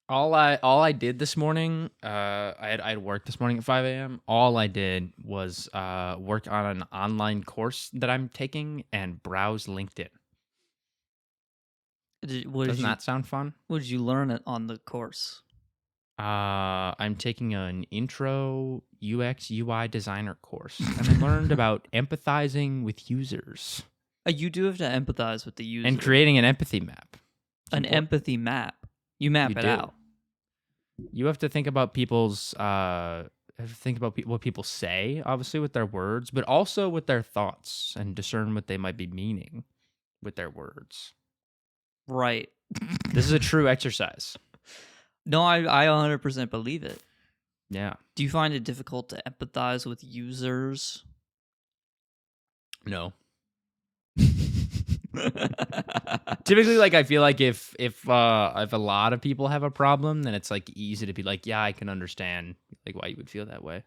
All I did this morning, I had work this morning at 5 a.m. All I did was work on an online course that I'm taking and browse LinkedIn. Doesn't that sound fun? What did you learn it on the course? I'm taking an intro UX UI designer course, and I learned about empathizing with users You do have to empathize with the user. and creating an empathy map. An empathy map. You map it out. You have to think about what people say, obviously with their words, but also with their thoughts, and discern what they might be meaning with their words. Right. This is a true exercise. No, I 100% believe it. Yeah. Do you find it difficult to empathize with users? No. Typically, like, I feel like if a lot of people have a problem, then it's like easy to be like, yeah, I can understand like why you would feel that way.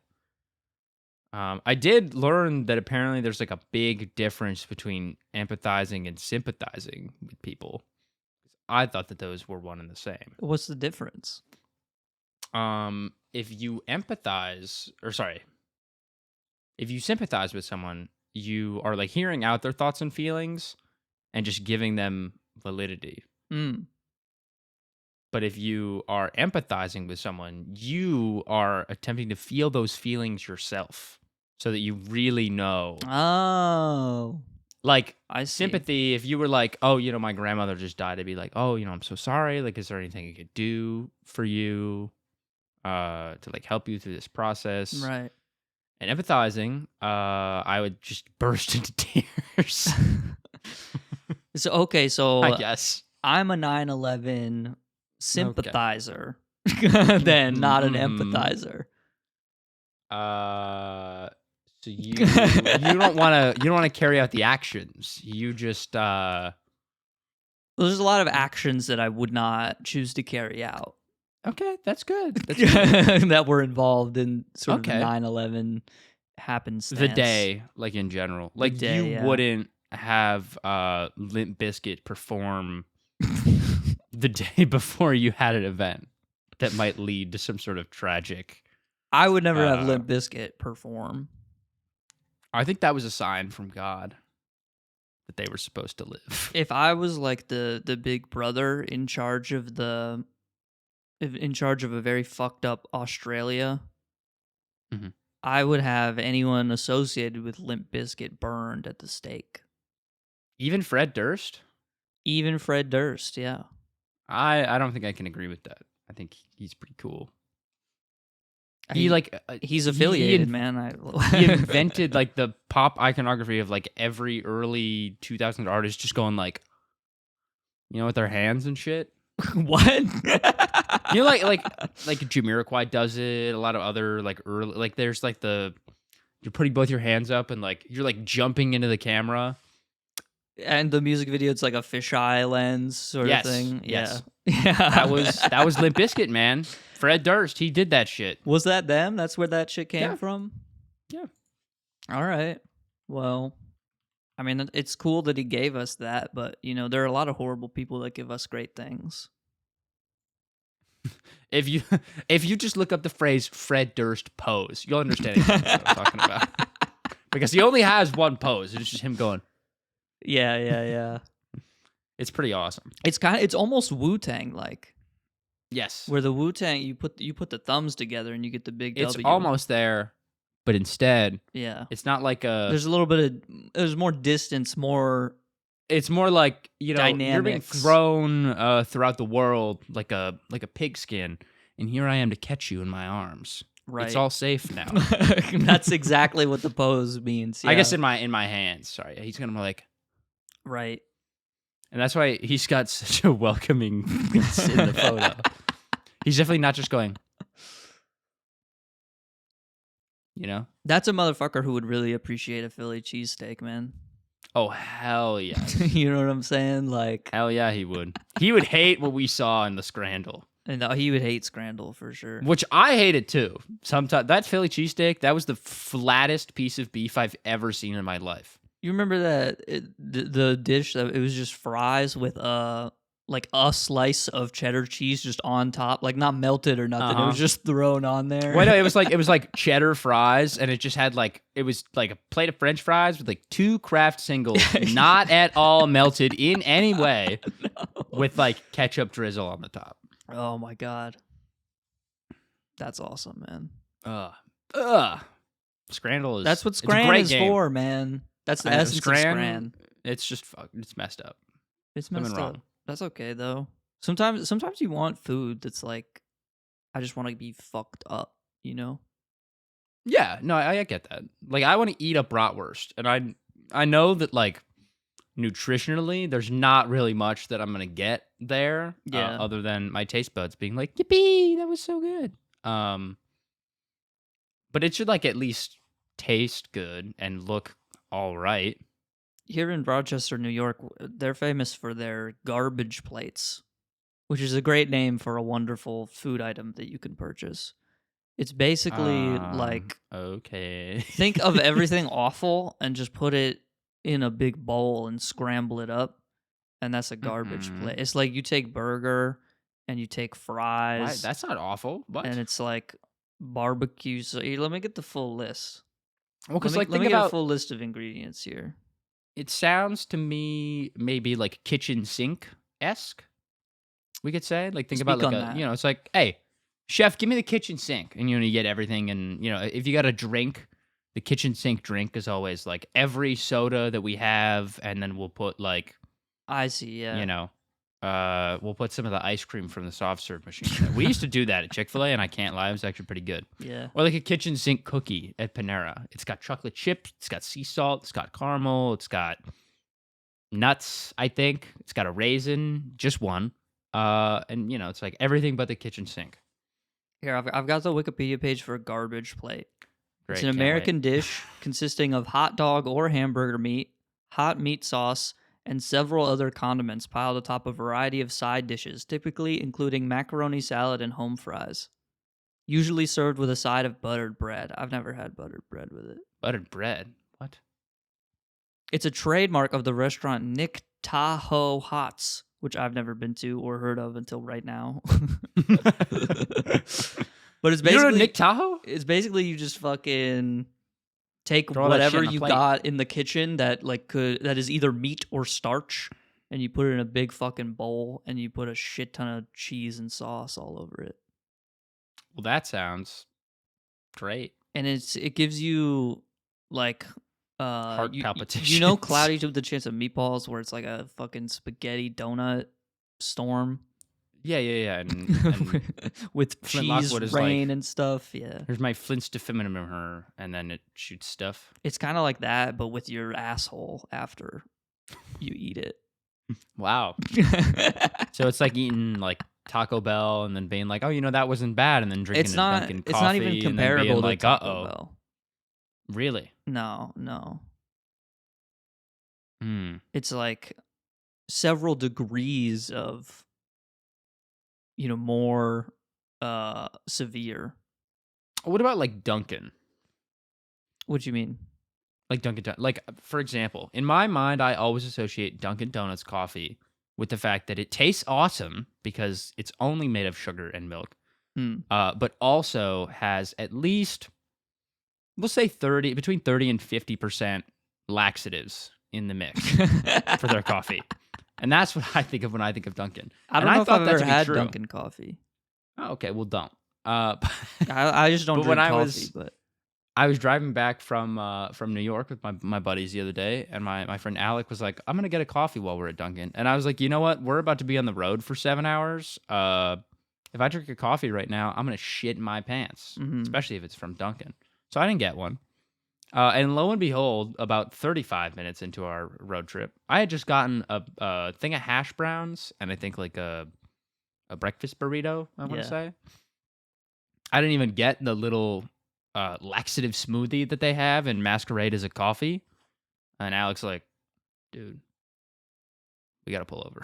I did learn that apparently there's like a big difference between empathizing and sympathizing with people. I thought that those were one and the same. What's the difference? If you sympathize with someone, you are like hearing out their thoughts and feelings and just giving them validity. But if you are empathizing with someone, you are attempting to feel those feelings yourself so that you really know. Oh. Like, I see. sympathy, if you were like, oh, my grandmother just died, I'd be like, oh, I'm so sorry. Like, is there anything I could do for you to like help you through this process? Right. And empathizing, I would just burst into tears. So I guess I'm a 9/11 sympathizer, then not an empathizer. So you don't want to carry out the actions. You just there's a lot of actions that I would not choose to carry out. Okay, that's good. That's good. That were involved in sort of 9/11 happenstance. The day, like in general, like you wouldn't have Limp Bizkit perform the day before you had an event that might lead to some sort of tragic. I would never have Limp Bizkit perform. I think that was a sign from God that they were supposed to live. If I was like the big brother in charge of a very fucked up Australia, I would have anyone associated with Limp Bizkit burned at the stake. Even Fred Durst? Even Fred Durst, yeah. I don't think I can agree with that. I think he's pretty cool. He's affiliated, man. He invented like the pop iconography of like every early 2000s artist just going like, with their hands and shit. What? like Jamiroquai does it. A lot of other like early, like there's like you're putting both your hands up and like you're like jumping into the camera. And the music video, it's like a fisheye lens sort of thing. Yes. Yeah. That was Limp Bizkit, man. Fred Durst, he did that shit. Was that them? That's where that shit came from? Yeah. All right. Well, I mean, it's cool that he gave us that, but, there are a lot of horrible people that give us great things. If you just look up the phrase Fred Durst pose, you'll understand exactly what I'm talking about. Because he only has one pose. It's just him going. Yeah. It's pretty awesome. It's almost Wu-Tang like. Yes. Where the Wu-Tang, you put the thumbs together and you get the big W. It's almost there, but instead, it's not like a. There's more distance, more. It's more like dynamics. You're being thrown throughout the world like a pigskin, and here I am to catch you in my arms. Right. It's all safe now. That's exactly what the pose means. Yeah. I guess in my hands. Sorry, he's gonna be like. Right. And that's why he's got such a welcoming face in the photo. He's definitely not just going. That's a motherfucker who would really appreciate a Philly cheesesteak, man. Oh, hell yeah. You know what I'm saying? Like, hell yeah, he would. He would hate what we saw in the Scrandal. And he would hate Scrandal for sure. Which I hated too. Sometimes that Philly cheesesteak, that was the flattest piece of beef I've ever seen in my life. You remember that the dish that it was just fries with like a slice of cheddar cheese just on top, like not melted or nothing. It was just thrown on there. Well, no, it was like cheddar fries, and it just had it was like a plate of French fries with like 2 Kraft singles, not at all melted in any way, with like ketchup drizzle on the top. Oh my god, that's awesome, man. Scrandle is that's what scran is for, man. That's the essence of scran. It's just it's messed up. It's messed up. That's okay though. Sometimes you want food that's like, I just want to be fucked up, you know? Yeah, no, I get that. Like, I want to eat a bratwurst, and I know that like nutritionally, there's not really much that I'm gonna get there. Yeah. Other than my taste buds being like, yippee, that was so good. But it should like at least taste good and look all right. Here in Rochester, New York, they're famous for their garbage plates, which is a great name for a wonderful food item that you can purchase. It's basically like, okay, think of everything awful and just put it in a big bowl and scramble it up, and that's a garbage plate. It's like you take burger and you take fries. Why? That's not awful. What? And it's like barbecue. So let me get the full list. Well, because let me get a full list of ingredients here. It sounds to me maybe like kitchen sink-esque, we could say. Like, think about like it's like, hey, chef, give me the kitchen sink. And, you get everything. And, if you got a drink, the kitchen sink drink is always like every soda that we have. And then we'll put like, I see, yeah. We'll put some of the ice cream from the soft serve machine. We used to do that at Chick-fil-A, and I can't lie, it was actually pretty good. Yeah. Or like a kitchen sink cookie at Panera. It's got chocolate chips, it's got sea salt, it's got caramel, it's got nuts, I think. It's got a raisin, just one. And, it's like everything but the kitchen sink. Here, I've got the Wikipedia page for a garbage plate. Great, it's an American dish consisting of hot dog or hamburger meat, hot meat sauce, and several other condiments piled atop a variety of side dishes, typically including macaroni salad and home fries. Usually served with a side of buttered bread. I've never had buttered bread with it. Buttered bread? What? It's a trademark of the restaurant Nick Tahoe Hots, which I've never been to or heard of until right now. But it's basically... You know Nick Tahoe? It's basically you just fucking... take whatever you got in the kitchen that is either meat or starch, and you put it in a big fucking bowl, and you put a shit ton of cheese and sauce all over it. Well, that sounds great. And it gives you like heart palpitations. You know, Cloudy with the Chance of Meatballs, where it's like a fucking spaghetti donut storm. Yeah. And with cheese rain and stuff. Yeah. Here's my Flintstoffimmer, and then it shoots stuff. It's kind of like that, but with your asshole after you eat it. Wow. So it's like eating like Taco Bell and then being like, oh, that wasn't bad, and then drinking Dunkin' coffee. It's not even comparable to Taco Bell. Really? No. Hmm. It's like several degrees of more severe. What about like Dunkin'? What do you mean? Like Dunkin', like for example, in my mind, I always associate Dunkin' Donuts coffee with the fact that it tastes awesome because it's only made of sugar and milk, but also has at least, we'll say between 30 and 50% laxatives in the mix for their coffee. And that's what I think of when I think of Dunkin'. I don't know if I've ever had Dunkin' coffee. Oh, okay, well, don't. I just don't drink coffee. But I was driving back from New York with my buddies the other day, and my friend Alec was like, I'm going to get a coffee while we're at Dunkin'. And I was like, you know what? We're about to be on the road for 7 hours. If I drink a coffee right now, I'm going to shit in my pants, especially if it's from Dunkin'. So I didn't get one. And lo and behold, about 35 minutes into our road trip, I had just gotten a thing of hash browns and I think like a breakfast burrito, I want to say. I didn't even get the little laxative smoothie that they have in masquerade as a coffee. And Alex like, dude, we got to pull over.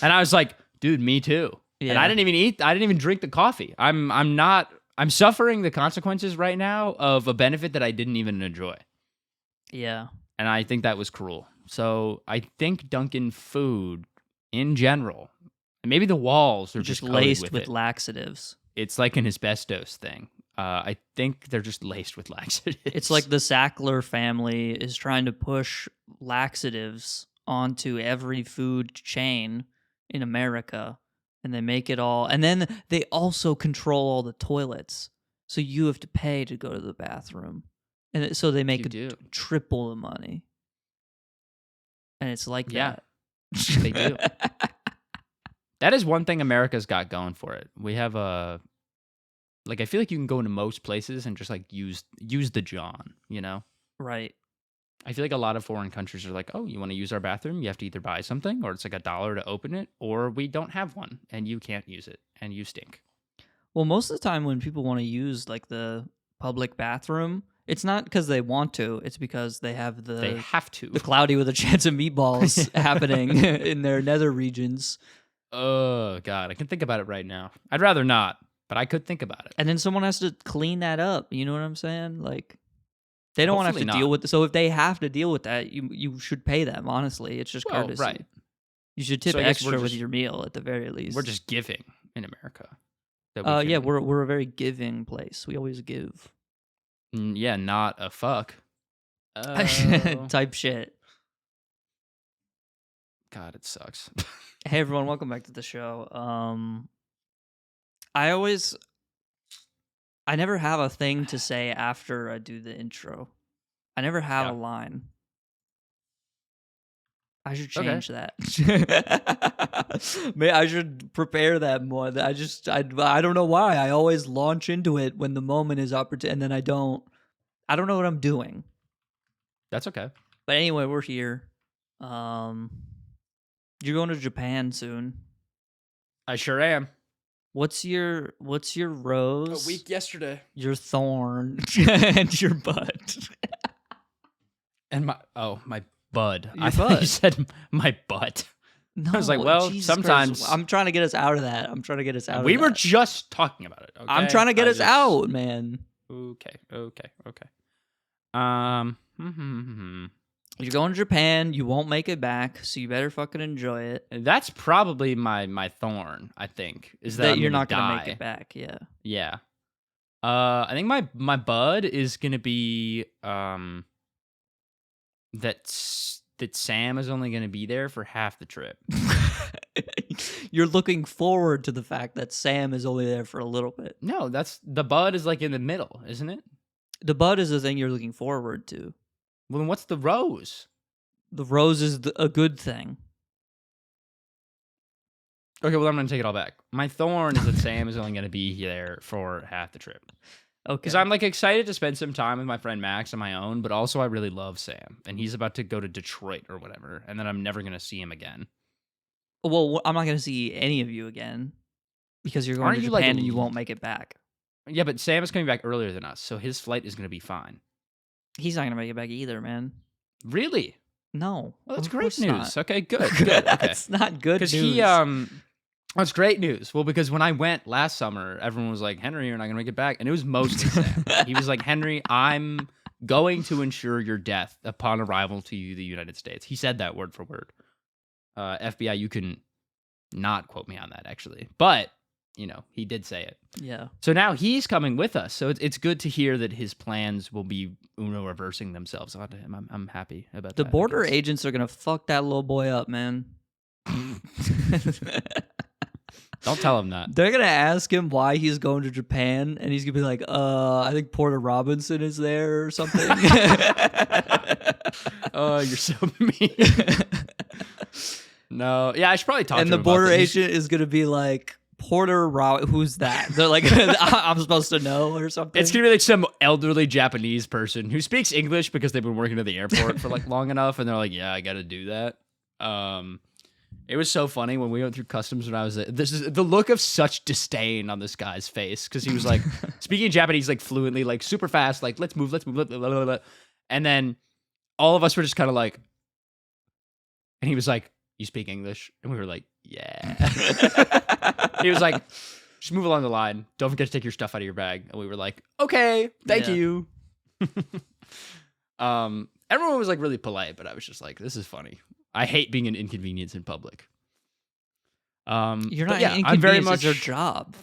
And I was like, dude, me too. Yeah. And I didn't even drink the coffee. I'm suffering the consequences right now of a benefit that I didn't even enjoy. Yeah. And I think that was cruel. So I think Dunkin' food in general. And maybe the walls are just just laced with it. laxatives. It's like an asbestos thing. I think they're just laced with laxatives. It's like the Sackler family is trying to push laxatives onto every food chain in America, and they make it all. And then they also control all the toilets, so you have to pay to go to the bathroom, and so they make triple the money. And it's like that. They do. That is one thing America's got going for it. We have a I feel like you can go into most places and just like use the John, you know? Right. I feel like a lot of foreign countries are like, oh, you want to use our bathroom? You have to either buy something, or it's like $1 to open it, or we don't have one and you can't use it and you stink. Well, most of the time when people want to use like the public bathroom, it's not because they want to. It's because they have the cloudy with a chance of meatballs happening in their nether regions. Oh, God. I can think about it right now. I'd rather not, but I could think about it. And then someone has to clean that up. You know what I'm saying? Like, they don't want to have to not. deal with it. So if they have to deal with that, you should pay them, honestly. It's just courtesy. Right. You should tip extra with your meal at the very least. We're just giving in America. Yeah, we're a very giving place. We always give. Yeah, not a fuck. Type shit. God, it sucks. Hey everyone, welcome back to the show. I never have a thing to say after I do the intro. I never have a line. I should change that. I should prepare that more. I don't know why. I always launch into it when the moment is opportune, and then I don't know what I'm doing. That's okay. But anyway, we're here. You're going to Japan soon. I sure am. What's your rose? A week yesterday. Your thorn and your bud. And my bud. I thought you said my butt. No, I was like, well, Jesus sometimes Christ. I'm trying to get us out of that. We were just talking about it. Okay? I'm trying to get us out, man. Okay. You're going to Japan. You won't make it back, so you better fucking enjoy it. That's probably my thorn. I think is that you're not gonna make it back. Yeah. Yeah. I think my bud is gonna be that Sam is only gonna be there for half the trip. You're looking forward to the fact that Sam is only there for a little bit. No, the bud is like in the middle, isn't it? The bud is the thing you're looking forward to. Well, then what's the rose? The rose is a good thing. Okay, well, I'm going to take it all back. My thorn is that Sam is only going to be there for half the trip. Okay. Because I'm like excited to spend some time with my friend Max on my own, but also I really love Sam. And he's about to go to Detroit or whatever, and then I'm never going to see him again. Well, I'm not going to see any of you again because you're going to Japan and you won't make it back. Yeah, but Sam is coming back earlier than us, so his flight is going to be fine. He's not going to make it back either, man. Really? No. Well, that's great news. Not. Okay, good. Okay. That's not good news. Because that's great news. Well, because when I went last summer, everyone was like, Henry, you're not going to make it back. And it was mostly Sam. He was like, Henry, I'm going to ensure your death upon arrival to the United States. He said that word for word. FBI, you can not quote me on that, actually. But, he did say it. Yeah. So now he's coming with us. So it's good to hear that his plans will be reversing themselves onto him. I'm happy about that. The border agents are going to fuck that little boy up, man. Don't tell him that. They're going to ask him why he's going to Japan, and he's going to be like, I think Porter Robinson is there or something. Oh, you're so mean. No. Yeah, I should probably talk to him. And the border agent is going to be like, Porter who's that? They're like, I'm supposed to know or something. It's gonna be like some elderly Japanese person who speaks English because they've been working at the airport for like long enough, and they're like, yeah, I got to do that. It was so funny when we went through customs when I was there. This is the look of such disdain on this guy's face because he was like speaking Japanese like fluently, like super fast, like let's move, blah, blah, blah, blah. And then all of us were just kind of like, and he was like, you speak English? And we were like, yeah. He was like, just move along the line. Don't forget to take your stuff out of your bag. And we were like, okay, thank you. Everyone was like really polite, but I was just like, this is funny. I hate being an inconvenience in public. You're but not yeah, inconvenienced. I'm very much It's their job.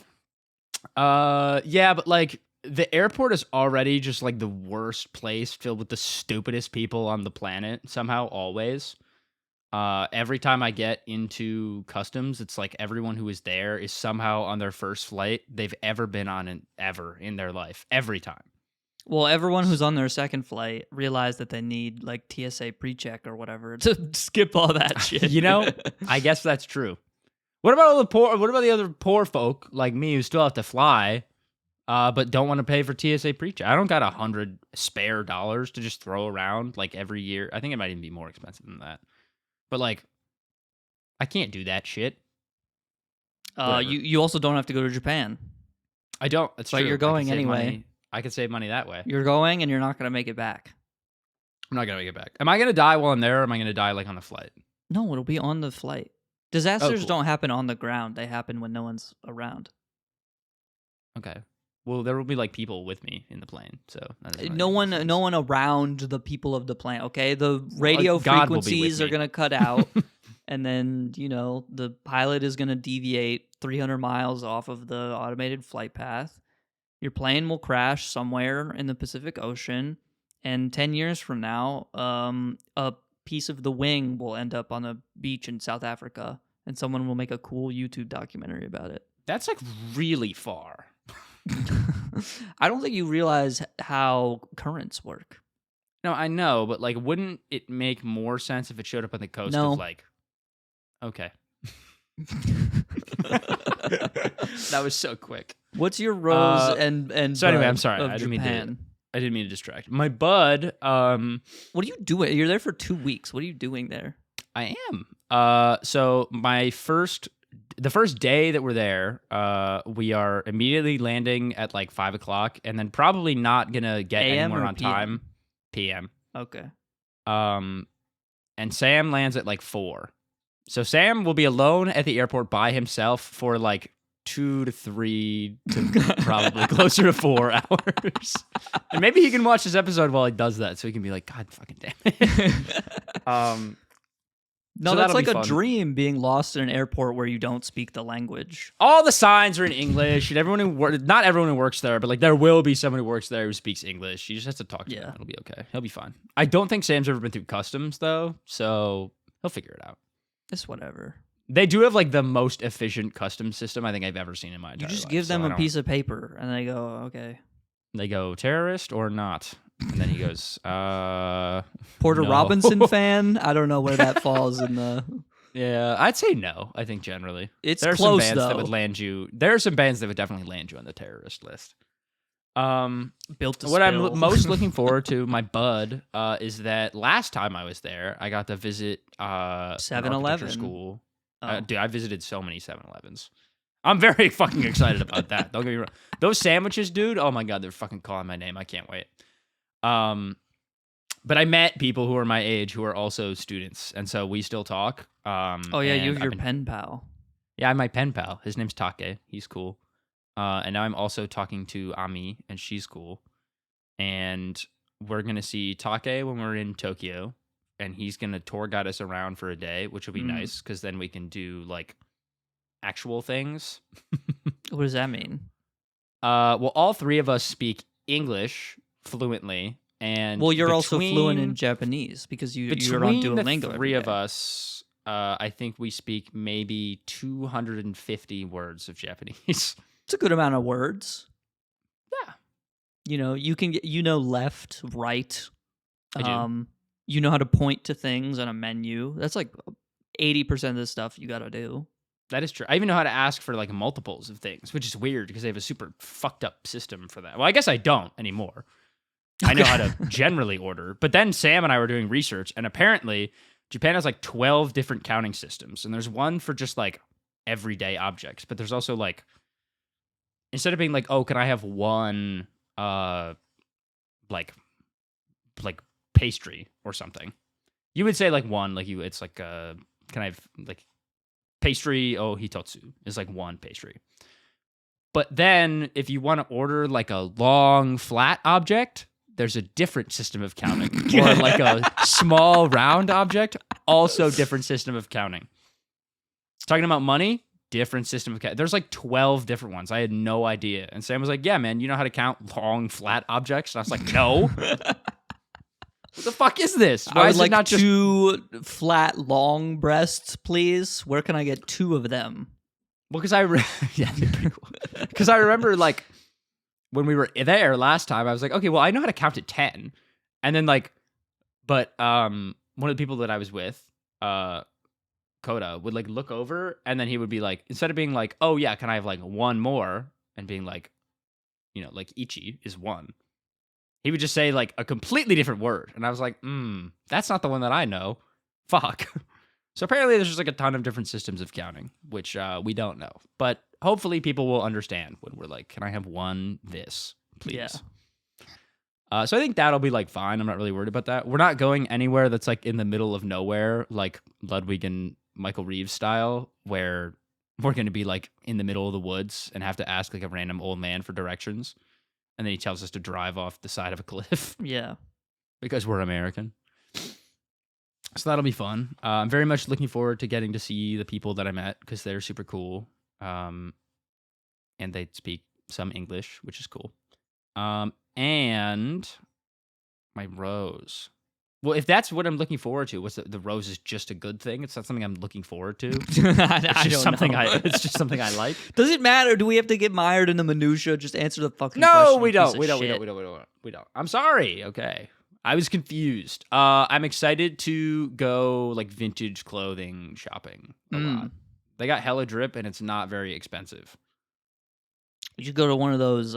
Yeah, but like the airport is already just like the worst place, filled with the stupidest people on the planet somehow, always. Every time I get into customs, it's like everyone who is there is somehow on their first flight they've ever been on ever in their life. Every time. Well, everyone who's on their second flight realized that they need like TSA pre-check or whatever to skip all that shit. You know, I guess that's true. What about all the poor? What about the other poor folk like me who still have to fly, but don't want to pay for TSA pre-check? I don't got $100 spare to just throw around like every year. I think it might even be more expensive than that. But like, I can't do that shit. You also don't have to go to Japan. I don't. That's but true. You're going anyway. I could save money that way. You're going, and you're not going to make it back. I'm not gonna make it back. Am I gonna die while I'm there, or am I gonna die like on the flight? No, it'll be on the flight. Disasters cool. don't happen on the ground; they happen when no one's around. Okay. Well, there will be like people with me in the plane, so no one around the people of the plane. Okay, the radio frequencies are gonna cut out, and then the pilot is gonna deviate 300 miles off of the automated flight path. Your plane will crash somewhere in the Pacific Ocean, and 10 years from now, a piece of the wing will end up on a beach in South Africa, and someone will make a cool YouTube documentary about it. That's like really far. I don't think you realize how currents work. No, I know, but like, wouldn't it make more sense if it showed up on the coast of like, okay. That was so quick. What's your rose and so anyway, I'm sorry. I didn't mean to distract. My bud, what are you doing? You're there for 2 weeks. What are you doing there? I am. So the first day that we're there, we are immediately landing at like 5 o'clock, and then probably not gonna get anywhere on time. PM. Okay. And Sam lands at like 4. So Sam will be alone at the airport by himself for like 2 to 3 to probably closer to 4 hours. And maybe he can watch this episode while he does that, so he can be like, God fucking damn it. No, so that's like a fun. dream, being lost in an airport where you don't speak the language. All the signs are in English, and not everyone who works there, but like there will be someone who works there who speaks English. You just have to talk to him. It'll be okay. He'll be fine. I don't think Sam's ever been through customs though, so he'll figure it out. It's whatever. They do have like the most efficient customs system I think I've ever seen in my entire life. You just give them a piece of paper and they go, okay. They go, terrorist or not? And then he goes, Porter no. Robinson fan? I don't know where that falls in the... Yeah, I'd say no, I think generally. It's there are close, some bands though. that would land you. There are some bands that would definitely land you on the terrorist list. Built to what spill. I'm most looking forward to, my bud, is that last time I was there, I got to visit 7-Eleven school. Oh. Dude, I visited so many 7-Elevens. I'm very fucking excited about that. Don't get me wrong. Those sandwiches, dude, oh my God, they're fucking calling my name. I can't wait. But I met people who are my age who are also students, and so we still talk. Oh yeah, you have your pen pal. Yeah, I have my pen pal. His name's Take. He's cool. And now I'm also talking to Ami, and she's cool. And we're gonna see Take when we're in Tokyo, and he's gonna tour guide us around for a day, which will be nice because then we can do like actual things. What does that mean? Well, all three of us speak English fluently, and you're also fluent in Japanese because you're on Duolingo. The three of us, I think we speak maybe 250 words of Japanese. It's a good amount of words. Yeah, you can get left, right. I do. You know how to point to things on a menu. That's like 80% of the stuff you got to do. That is true. I even know how to ask for like multiples of things, which is weird because they have a super fucked up system for that. Well, I guess I don't anymore. I know how to generally order. But then Sam and I were doing research, and apparently Japan has like 12 different counting systems. And there's one for just like everyday objects. But there's also like, instead of being like, oh, can I have one like pastry or something? You would say like one, like it's like can I have like pastry, hitotsu is like one pastry. But then if you want to order like a long flat object, there's a different system of counting. Or like a small round object, also different system of counting. Talking about money, different system of there's like 12 different ones. I had no idea. And Sam was like, yeah, man, you know how to count long, flat objects? And I was like, no. What the fuck is this? Why is it not just 2 flat, long breasts, please? Where can I get 2 of them? Well, because because I remember like when we were there last time, I was like, okay, well, I know how to count to 10. And then like, but one of the people that I was with, Coda, would like look over, and then he would be like, instead of being like, oh yeah, can I have like one more, and being like, you know, like ichi is 1, he would just say like a completely different word, and I was like, that's not the one that I know. Fuck. So apparently there's just like a ton of different systems of counting, which we don't know, but hopefully people will understand when we're like, can I have 1 this, please? Yeah. So I think that'll be like fine. I'm not really worried about that. We're not going anywhere that's like in the middle of nowhere, like Ludwig and Michael Reeves style, where we're going to be like in the middle of the woods and have to ask like a random old man for directions. And then he tells us to drive off the side of a cliff. Yeah. Because we're American. So that'll be fun. I'm very much looking forward to getting to see the people that I met because they're super cool. And they speak some English, which is cool. And my rose. Well, if that's what I'm looking forward to, what's the rose is just a good thing. It's not something I'm looking forward to. It's just something I like. Does it matter? Do we have to get mired in the minutia? Just answer the fucking question. No, we don't. We don't. I'm sorry. Okay. I was confused. I'm excited to go like vintage clothing shopping a lot. They got hella drip and it's not very expensive. You should go to one of those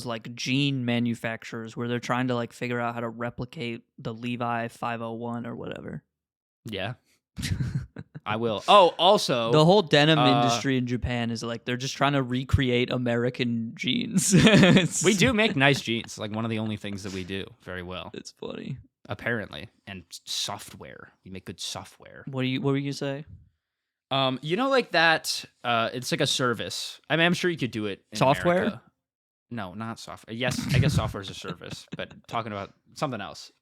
like jean manufacturers where they're trying to like figure out how to replicate the Levi 501 or whatever. Yeah. I will. Oh, also the whole denim industry in Japan is like they're just trying to recreate American jeans. We do make nice jeans. Like one of the only things that we do very well. It's funny. Apparently. And software. We make good software. What were you say? You know, like that. It's like a service. I mean, I'm sure you could do it in software. America. No, not software. Yes, I guess software is a service, but talking about something else.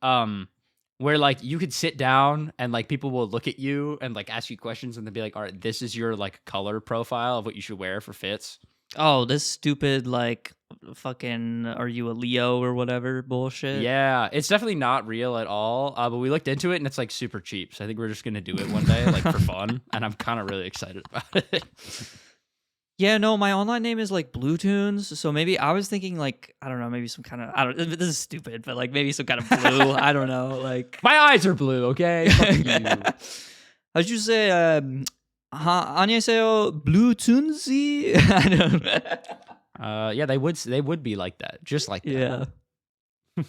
Where like you could sit down and like people will look at you and like ask you questions and they'll be like, all right, this is your like color profile of what you should wear for fits. Oh, this stupid like fucking are you a Leo or whatever bullshit. Yeah, it's definitely not real at all. But we looked into it and it's like super cheap. So I think we're just gonna do it one day like for fun, and I'm kind of really excited about it. Yeah, no, my online name is like Blue Tunes, so maybe I was thinking like I don't know, maybe some kind of this is stupid, but like maybe some kind of blue. I don't know, like my eyes are blue. Okay, fuck you. How'd you say? 안녕하세요, Blue Tunesy? I don't know. Yeah, they would be like that, just like that. Yeah.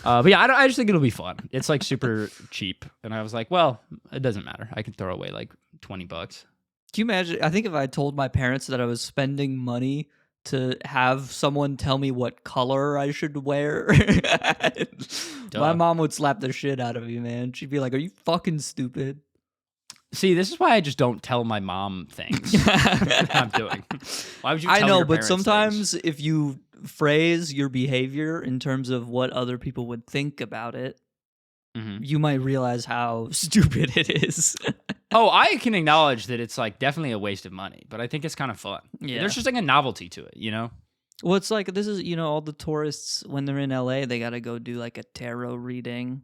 But yeah, I just think it'll be fun. It's like super cheap, and I was like, well, it doesn't matter. I can throw away like $20. Can you imagine? I think if I told my parents that I was spending money to have someone tell me what color I should wear, my mom would slap the shit out of me, man. She'd be like, "Are you fucking stupid?" See, this is why I just don't tell my mom things that I'm doing. Why would you tell I know, your but parents sometimes things? If you phrase your behavior in terms of what other people would think about it, you might realize how stupid it is. Oh, I can acknowledge that it's like definitely a waste of money, but I think it's kind of fun. Yeah. There's just like a novelty to it, you know? Well, it's like, this is, all the tourists, when they're in LA, they got to go do like a tarot reading.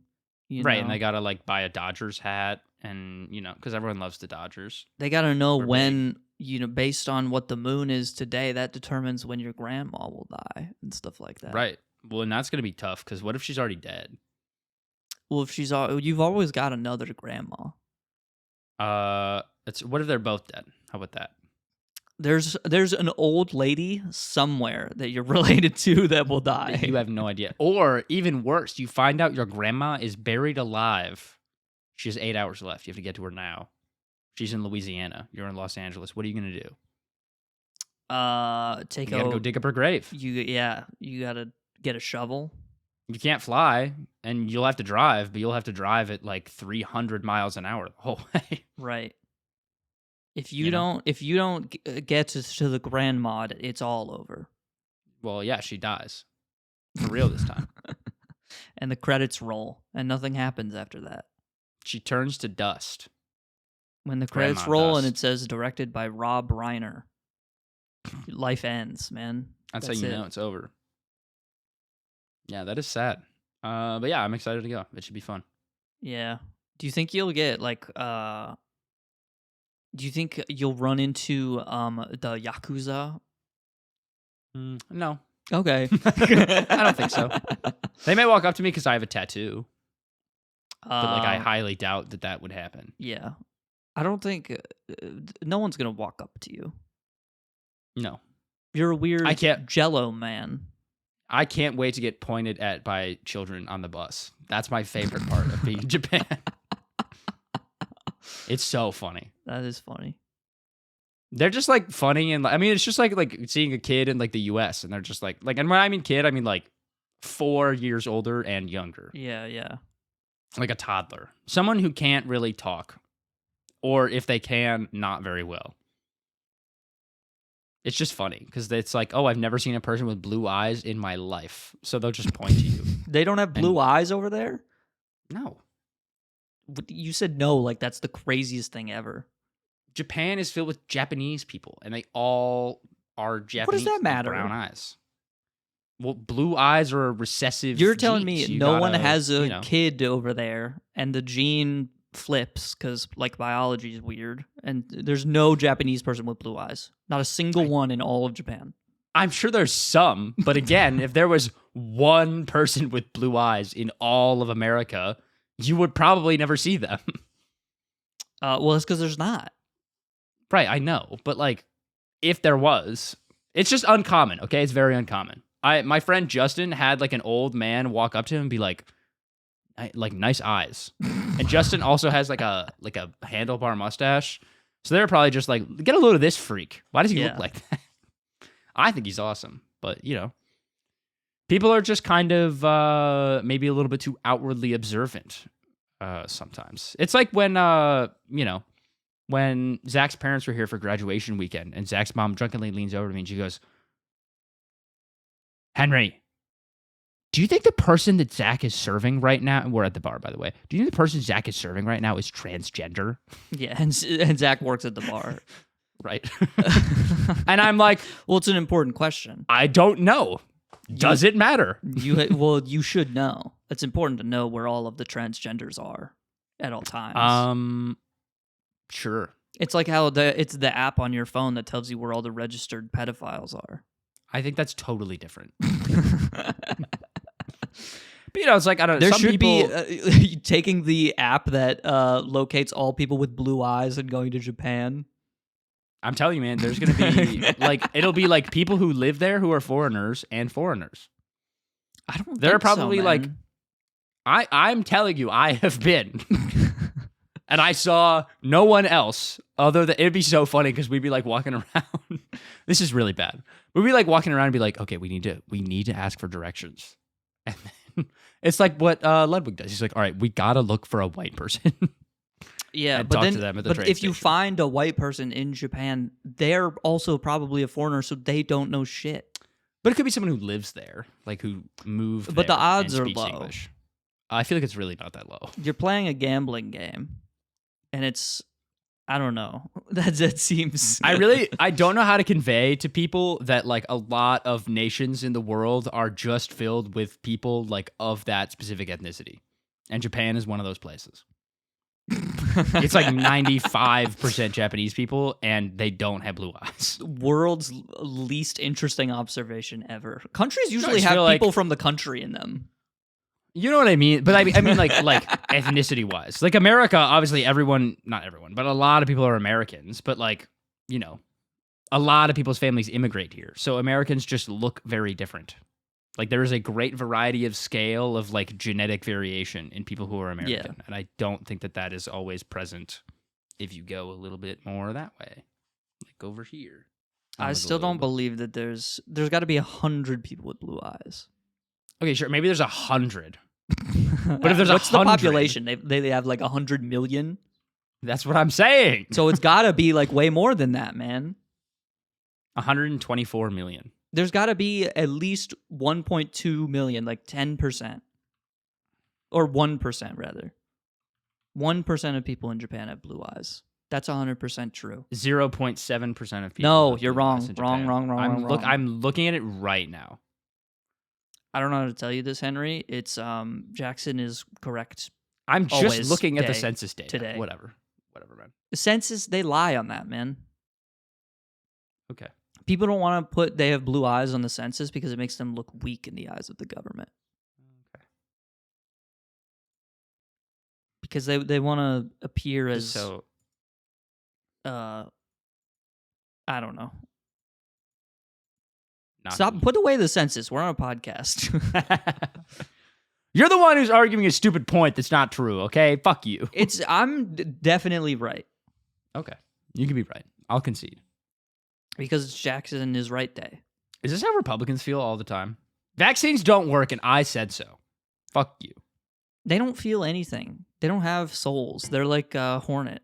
Right, and they got to like buy a Dodgers hat and, because everyone loves the Dodgers. They got to know when, based on what the moon is today, that determines when your grandma will die and stuff like that. Right. Well, and that's going to be tough because what if she's already dead? Well, you've always got another grandma. What if they're both dead? How about that? There's an old lady somewhere that you're related to that will die. You have no idea. Or even worse, you find out your grandma is buried alive. She has 8 hours left. You have to get to her now. She's in Louisiana. You're in Los Angeles. What are you gonna do? You gotta go dig up her grave. You gotta get a shovel. You can't fly, and you'll have to drive, but you'll have to drive at like 300 miles an hour the whole way. Right. If you don't get to the grandma, it's all over. Well, yeah, she dies. For real this time. And the credits roll, and nothing happens after that. She turns to dust. When the credits roll and it says directed by Rob Reiner, life ends, man. That's how you know it's over. Yeah, that is sad. But yeah, I'm excited to go. It should be fun. Yeah. Do you think you'll get like do you think you'll run into the Yakuza? No. Okay. I don't think so. They may walk up to me because I have a tattoo. But like I highly doubt that would happen. Yeah. I don't think no one's going to walk up to you. No. You're a weird Jello man. I can't wait to get pointed at by children on the bus. That's my favorite part of being in Japan. It's so funny. That is funny. They're just like funny, and I mean, it's just like seeing a kid in like the U.S. and they're just like, and when I mean kid, I mean like 4 years older and younger. Yeah, yeah. Like a toddler, someone who can't really talk, or if they can, not very well. It's just funny because it's like, oh, I've never seen a person with blue eyes in my life, so they'll just point to you. They don't have blue eyes over there? No. You said no, like that's the craziest thing ever. Japan is filled with Japanese people, and they all are Japanese. What does that matter? With brown eyes. Well, blue eyes are a recessive. You're telling me no one has a kid over there, and the gene flips because like biology is weird, and there's no Japanese person with blue eyes. Not a single one in all of Japan. I'm sure there's some, but again, if there was one person with blue eyes in all of America, you would probably never see them. Well, it's because there's not. Right, I know, but like, if there was, it's just uncommon. Okay, it's very uncommon. My friend Justin had like an old man walk up to him and be like nice eyes, and Justin also has like a handlebar mustache, so they're probably just like, get a load of this freak. Why does he look like that? I think he's awesome, but people are just kind of maybe a little bit too outwardly observant sometimes. It's like when when Zach's parents were here for graduation weekend, and Zach's mom drunkenly leans over to me and she goes, Henry, do you think the person that Zach is serving right now, and we're at the bar, by the way, do you think the person Zach is serving right now is transgender? Yeah, and Zach works at the bar. Right. And I'm like, well, it's an important question. I don't know. Does it matter? You should know. It's important to know where all of the transgenders are at all times. Sure. It's like how it's the app on your phone that tells you where all the registered pedophiles are. I think that's totally different. But it's like, I don't know. There should be taking the app that locates all people with blue eyes and going to Japan. I'm telling you, man, there's going to be like, it'll be like people who live there who are foreigners and foreigners. I don't They're think probably so, like, I'm telling you, I have been. And I saw no one else other than, it'd be so funny because we'd be like walking around. This is really bad. We'd be like walking around and be like, okay, we need to ask for directions. And then it's like what Ludwig does. He's like, all right, we got to look for a white person. Yeah, but talk to them at the train station. You find a white person in Japan, they're also probably a foreigner, so they don't know shit. But it could be someone who lives there, like who moved But there the odds and are speaks low. English. I feel like it's really not that low. You're playing a gambling game. And it's, I don't know. That seems. I don't know how to convey to people that like a lot of nations in the world are just filled with people like of that specific ethnicity. And Japan is one of those places. It's like 95% Japanese people and they don't have blue eyes. World's least interesting observation ever. Countries usually have people from the country in them. You know what I mean? But I mean like ethnicity-wise. Like America, obviously not everyone, but a lot of people are Americans. But like, a lot of people's families immigrate here. So Americans just look very different. Like there is a great variety of scale of like genetic variation in people who are American. Yeah. And I don't think that is always present if you go a little bit more that way. Like over here. I still don't believe that there's got to be 100 people with blue eyes. Okay, sure. Maybe there's 100. But if there's what's the population? They have like 100 million. That's what I'm saying. So it's got to be like way more than that, man. 124 million. There's got to be at least 1.2 million, like 10%. Or 1% rather. 1% of people in Japan have blue eyes. That's 100% true. 0.7% of people. No, have you're blue wrong. eyes in Wrong, Japan. wrong, wrong, I'm wrong, wrong. I'm looking at it right now. I don't know how to tell you this, Henry. It's Jackson is correct. I'm just Always looking at the day census data. today. Whatever, man. The census, they lie on that, man. Okay. People don't want to put they have blue eyes on the census because it makes them look weak in the eyes of the government. Okay. Because they want to appear as So, I don't know. not Stop. cool. Put away the census. We're on a podcast. You're the one who's arguing a stupid point that's not true. Okay, fuck you. I'm definitely right Okay, you can be right. I'll concede. because it's Jackson is right day. Is this how Republicans feel all the time? Vaccines don't work, and I said so. Fuck you. They don't feel anything. They don't have souls. They're like a hornet.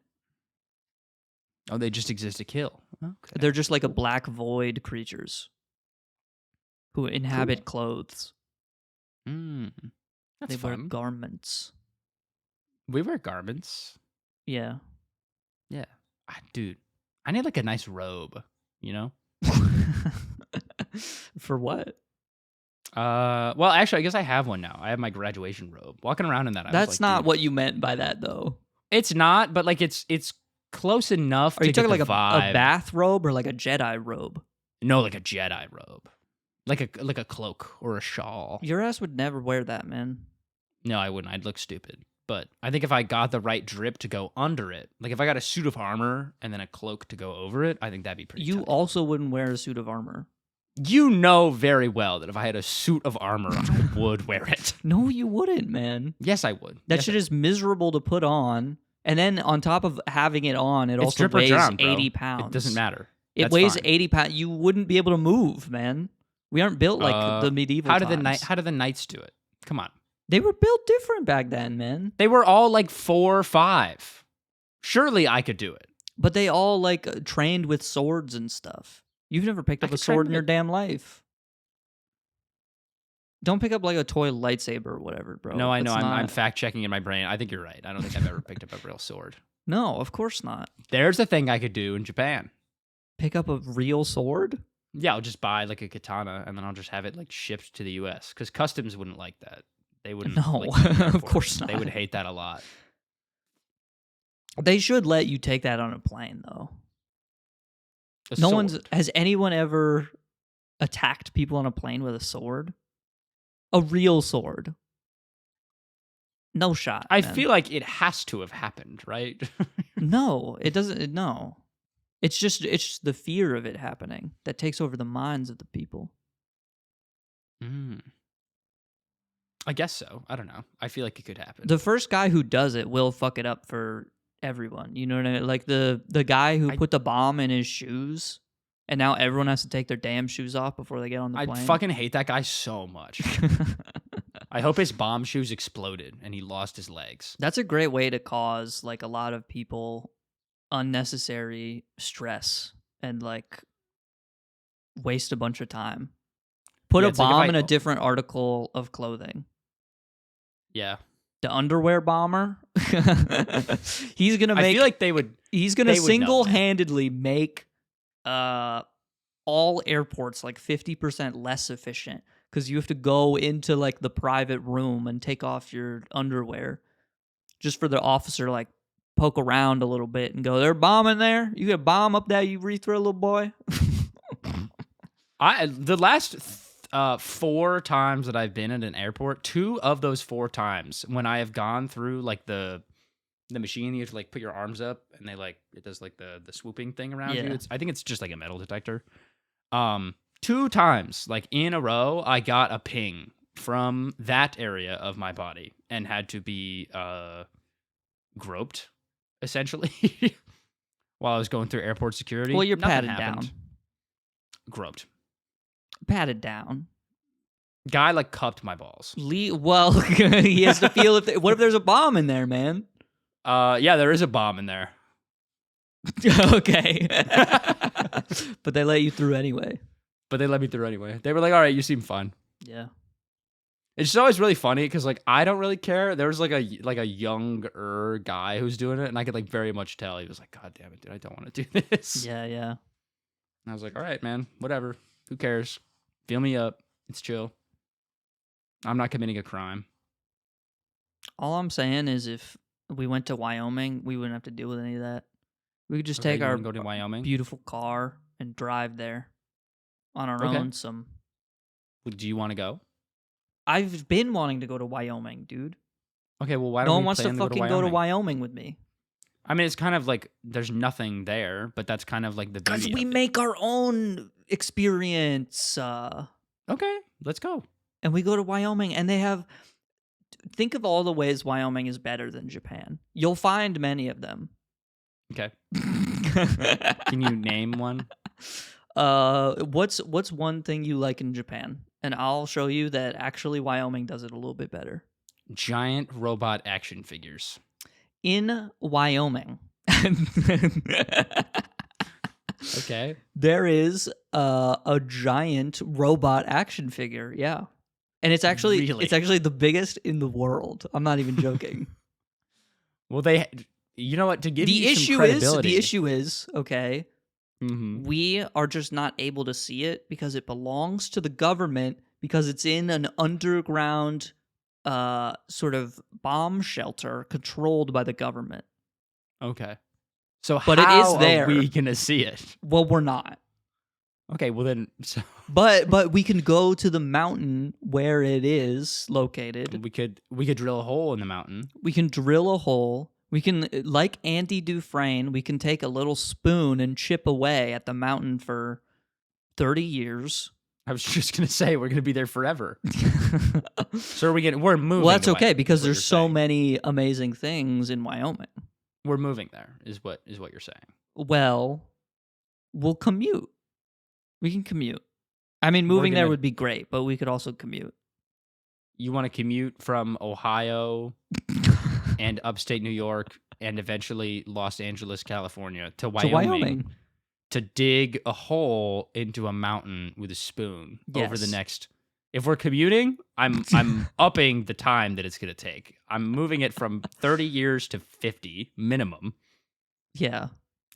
Oh, they just exist to kill. Okay. They're just like a black void creatures who inhabit clothes. That's They wear fun. garments. We wear garments. Yeah. Yeah. Dude, I need like a nice robe, you know? For what? Well, actually, I guess I have one now. I have my graduation robe. Walking around in that, That's not what you meant by that, though. It's not, but like it's close enough. Are you to talking get like the a vibe. bathrobe or like a Jedi robe? No, like a Jedi robe, like a cloak or a shawl. Your ass would never wear that, man. No, I wouldn't. I'd look stupid. But I think if I got the right drip to go under it, like if I got a suit of armor and then a cloak to go over it, I think that'd be pretty. You tight. also wouldn't wear a suit of armor. You know very well that if I had a suit of armor, I would wear it. No, you wouldn't, man. Yes, I would. That Yes, shit I is miserable to put on. And then on top of having it on, it It's also drip or weighs drown, bro. 80 pounds. It doesn't matter. It That's weighs fine. 80 pounds. You wouldn't be able to move, man. We aren't built like the medieval How times. did the knights do it? Come on. They were built different back then, man. They were all like 4 or 5. Surely I could do it. But they all like trained with swords and stuff. You've never picked up a could train sword in your with- damn life. Don't pick up like a toy lightsaber or whatever, bro. No, I know. That's I'm not- fact checking in my brain. I think you're right. I don't think I've ever picked up a real sword. No, of course not. There's a thing I could do in Japan. Pick up a real sword? Yeah, I'll just buy like a katana and then I'll just have it like shipped to the U.S. because customs wouldn't like that. They wouldn't. No, like that in the of airport. course They would not. hate that a lot. They should let you take that on a plane, though. A No sword. one's. Has anyone ever attacked people on a plane with a sword? A real sword. No shot. I man. feel like it has to have happened, right? No, it doesn't. No, it's just the fear of it happening that takes over the minds of the people. I guess so. I don't know. I feel like it could happen. The first guy who does it will fuck it up for everyone. You know what I mean? Like the guy who put the bomb in his shoes, and now everyone has to take their damn shoes off before they get on the plane. I fucking hate that guy so much. I hope his bomb shoes exploded and he lost his legs. That's a great way to cause like a lot of people unnecessary stress and like waste a bunch of time. Put Yeah, a it's like if bomb I- in a different article of clothing. Yeah. The underwear bomber. He's gonna make. I feel like they would. He's gonna they would know, man. single-handedly make all airports like 50% less efficient because you have to go into like the private room and take off your underwear just for the officer to like poke around a little bit and go, "They're bombing there. You got a bomb up that urethra, little boy." The last 4 times that I've been at an airport, 2 of those 4 times when I have gone through like the machine, you have to like put your arms up and they like it does like the swooping thing around you. Yeah. I think it's just like a metal detector. 2 times like in a row, I got a ping from that area of my body and had to be groped essentially while I was going through airport security. Well, you're Nothing patted happened. down. Groped. Patted down. Guy like cupped my balls. Well, he has to feel what if there's a bomb in there, man? Yeah, there is a bomb in there. Okay. But they let you through anyway. But they let me through anyway. They were like, all right, you seem fine. Yeah. It's just always really funny because like I don't really care. There was like a younger guy who's doing it, and I could like very much tell he was like, "God damn it, dude, I don't want to do this." Yeah, yeah. And I was like, "All right, man, whatever. Who cares? Feel me up. It's chill. I'm not committing a crime." All I'm saying is if we went to Wyoming, we wouldn't have to deal with any of that. We could just Okay, take you our wanna go to Wyoming? beautiful car and drive there on our Okay. own. Do you want to go? I've been wanting to go to Wyoming, dude. Okay, well, why No don't one we wants to plan to go to fucking go to Wyoming? Wyoming with me. I mean, it's kind of like there's nothing there, but that's kind of like the Because beauty we of it. make our own experience. Okay, let's go. And we go to Wyoming, and they have. Think of all the ways Wyoming is better than Japan. You'll find many of them. Okay. Can you name one? What's one thing you like in Japan? And I'll show you that actually Wyoming does it a little bit better. Giant robot action figures. In Wyoming, Okay. there is a giant robot action figure. Yeah. And it's actually Really? the biggest in the world. I'm not even joking. Well, you know what? To give The you some issue credibility, is, okay, we are just not able to see it because it belongs to the government because it's in an underground sort of bomb shelter controlled by the government. Okay. So But how it is there. are we gonna see it? Well, we're not. Okay. Well then, But we can go to the mountain where it is located. we could drill a hole in the mountain. We can drill a hole. We can, like Andy Dufresne, we can take a little spoon and chip away at the mountain for 30 years. I was just gonna say we're gonna be there forever. So we're moving. Well, that's to okay Wyoming, because is what there's you're so saying. many amazing things in Wyoming. We're moving there. Is what you're saying? Well, we'll commute. We can commute. I mean, We're moving there gonna- would be great, but we could also commute. You want to commute from Ohio and upstate New York and eventually Los Angeles, California to Wyoming, to dig a hole into a mountain with a spoon over the Yes. next. If we're commuting, I'm upping the time that it's going to take. I'm moving it from 30 years to 50 minimum, Yeah.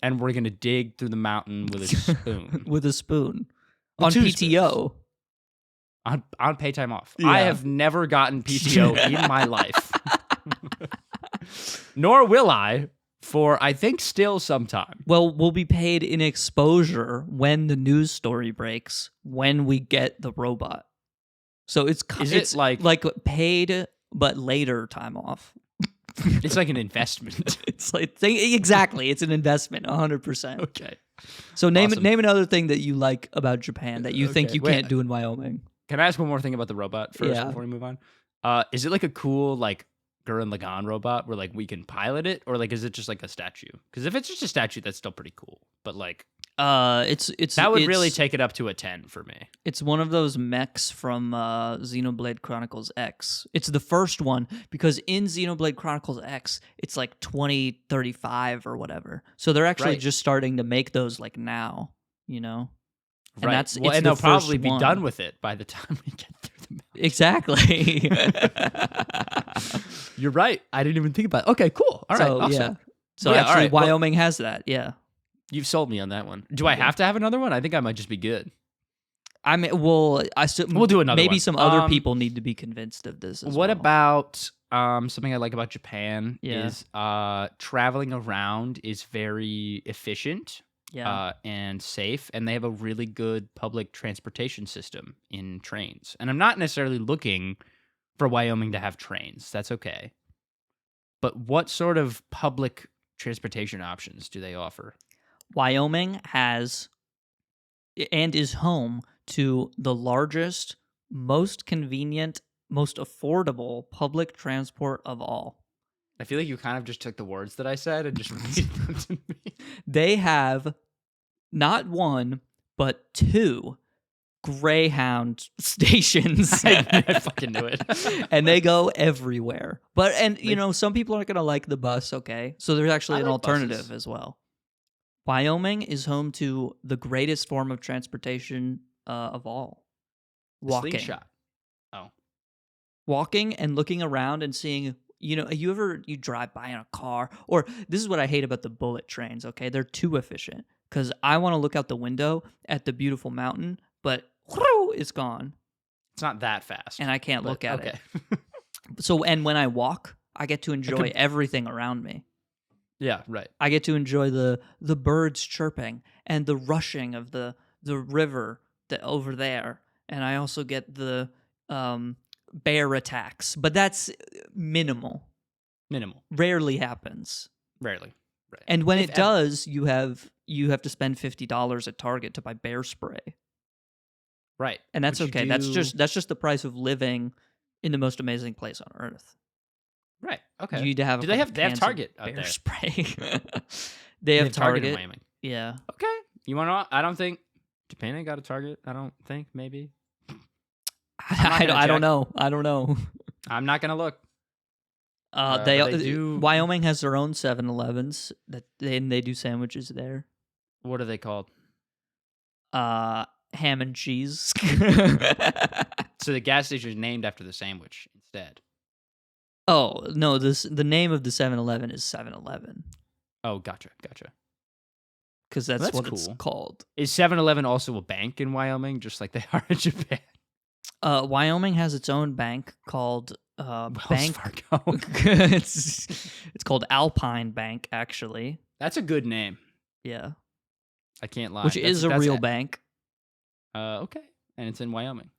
and we're going to dig through the mountain with a spoon. With a spoon. With On two PTO. on pay time off. Yeah. I have never gotten PTO in my life. Nor will I for, I think, still some time. Well, we'll be paid in exposure when the news story breaks, when we get the robot. So it's like paid but later time off. It's like an investment. It's like exactly, it's an investment, 100%. Okay. So name Awesome. another thing that you like about Japan that you think Okay, you wait. can't do in Wyoming. Can I ask one more thing about the robot first Yeah. before we move on? Is it like a cool like Gurren Lagann robot where like we can pilot it, or like is it just like a statue? Because if it's just a statue, that's still pretty cool. But like It's that would really take it up to a 10 for me. It's one of those mechs from Xenoblade Chronicles X. It's the first one because in Xenoblade Chronicles X, it's like 2035 or whatever. So they're actually Right. just starting to make those like now, you know? And Right. that's Well, it's and the they'll probably first be one. done with it by the time we get through the mountain. Exactly. You're right. I didn't even think about it. Okay, cool. All right, awesome. Yeah. So Yeah, all actually right, well- Wyoming has that. Yeah. You've sold me on that one. Do I have to have another one? I think I might just be good. I mean, well, We'll do another maybe one. some other people need to be convinced of this as What well. about something I like about Japan Yeah. is traveling around is very efficient Yeah. and safe, and they have a really good public transportation system in trains. And I'm not necessarily looking for Wyoming to have trains. That's okay. But what sort of public transportation options do they offer? Wyoming has and is home to the largest, most convenient, most affordable public transport of all. I feel like you kind of just took the words that I said and just repeated them to me. They have not one, but two Greyhound stations. I fucking knew it. And they go everywhere. You know, some people aren't going to like the bus, okay? So there's actually I an like alternative buses. as well. Wyoming is home to the greatest form of transportation of all. The Walking. slingshot. Oh. Walking and looking around and seeing, you drive by in a car, or this is what I hate about the bullet trains, okay? They're too efficient because I want to look out the window at the beautiful mountain, but it's gone. It's not that fast. And I can't look at it. So, and when I walk, I get to enjoy everything around me. Yeah, right. I get to enjoy the birds chirping and the rushing of the river over there. And I also get the bear attacks, but that's minimal. Rarely happens. Rarely. Right. And when it does, you have to spend $50 at Target to buy bear spray. Right. And that's okay. That's just the price of living in the most amazing place on earth. Right. Okay. You need to have. Do they have Target out bear there? Spray. they have Target in Wyoming. Yeah. Okay. You want to know? I don't think Japan ain't got a Target. I don't think. Maybe. I don't know. I'm not gonna look. They do. Wyoming has their own 7-Elevens they do sandwiches there. What are they called? Ham and cheese. So the gas station is named after the sandwich instead. Oh no! The name of the 7-Eleven is 7-Eleven. Oh, gotcha. Because that's what cool. It's called. Is 7-Eleven also a bank in Wyoming, just like they are in Japan? Wyoming has its own bank called Bank. Fargo. it's called Alpine Bank, actually. That's a good name. Yeah, I can't lie. Which is a real bank. Okay, and it's in Wyoming.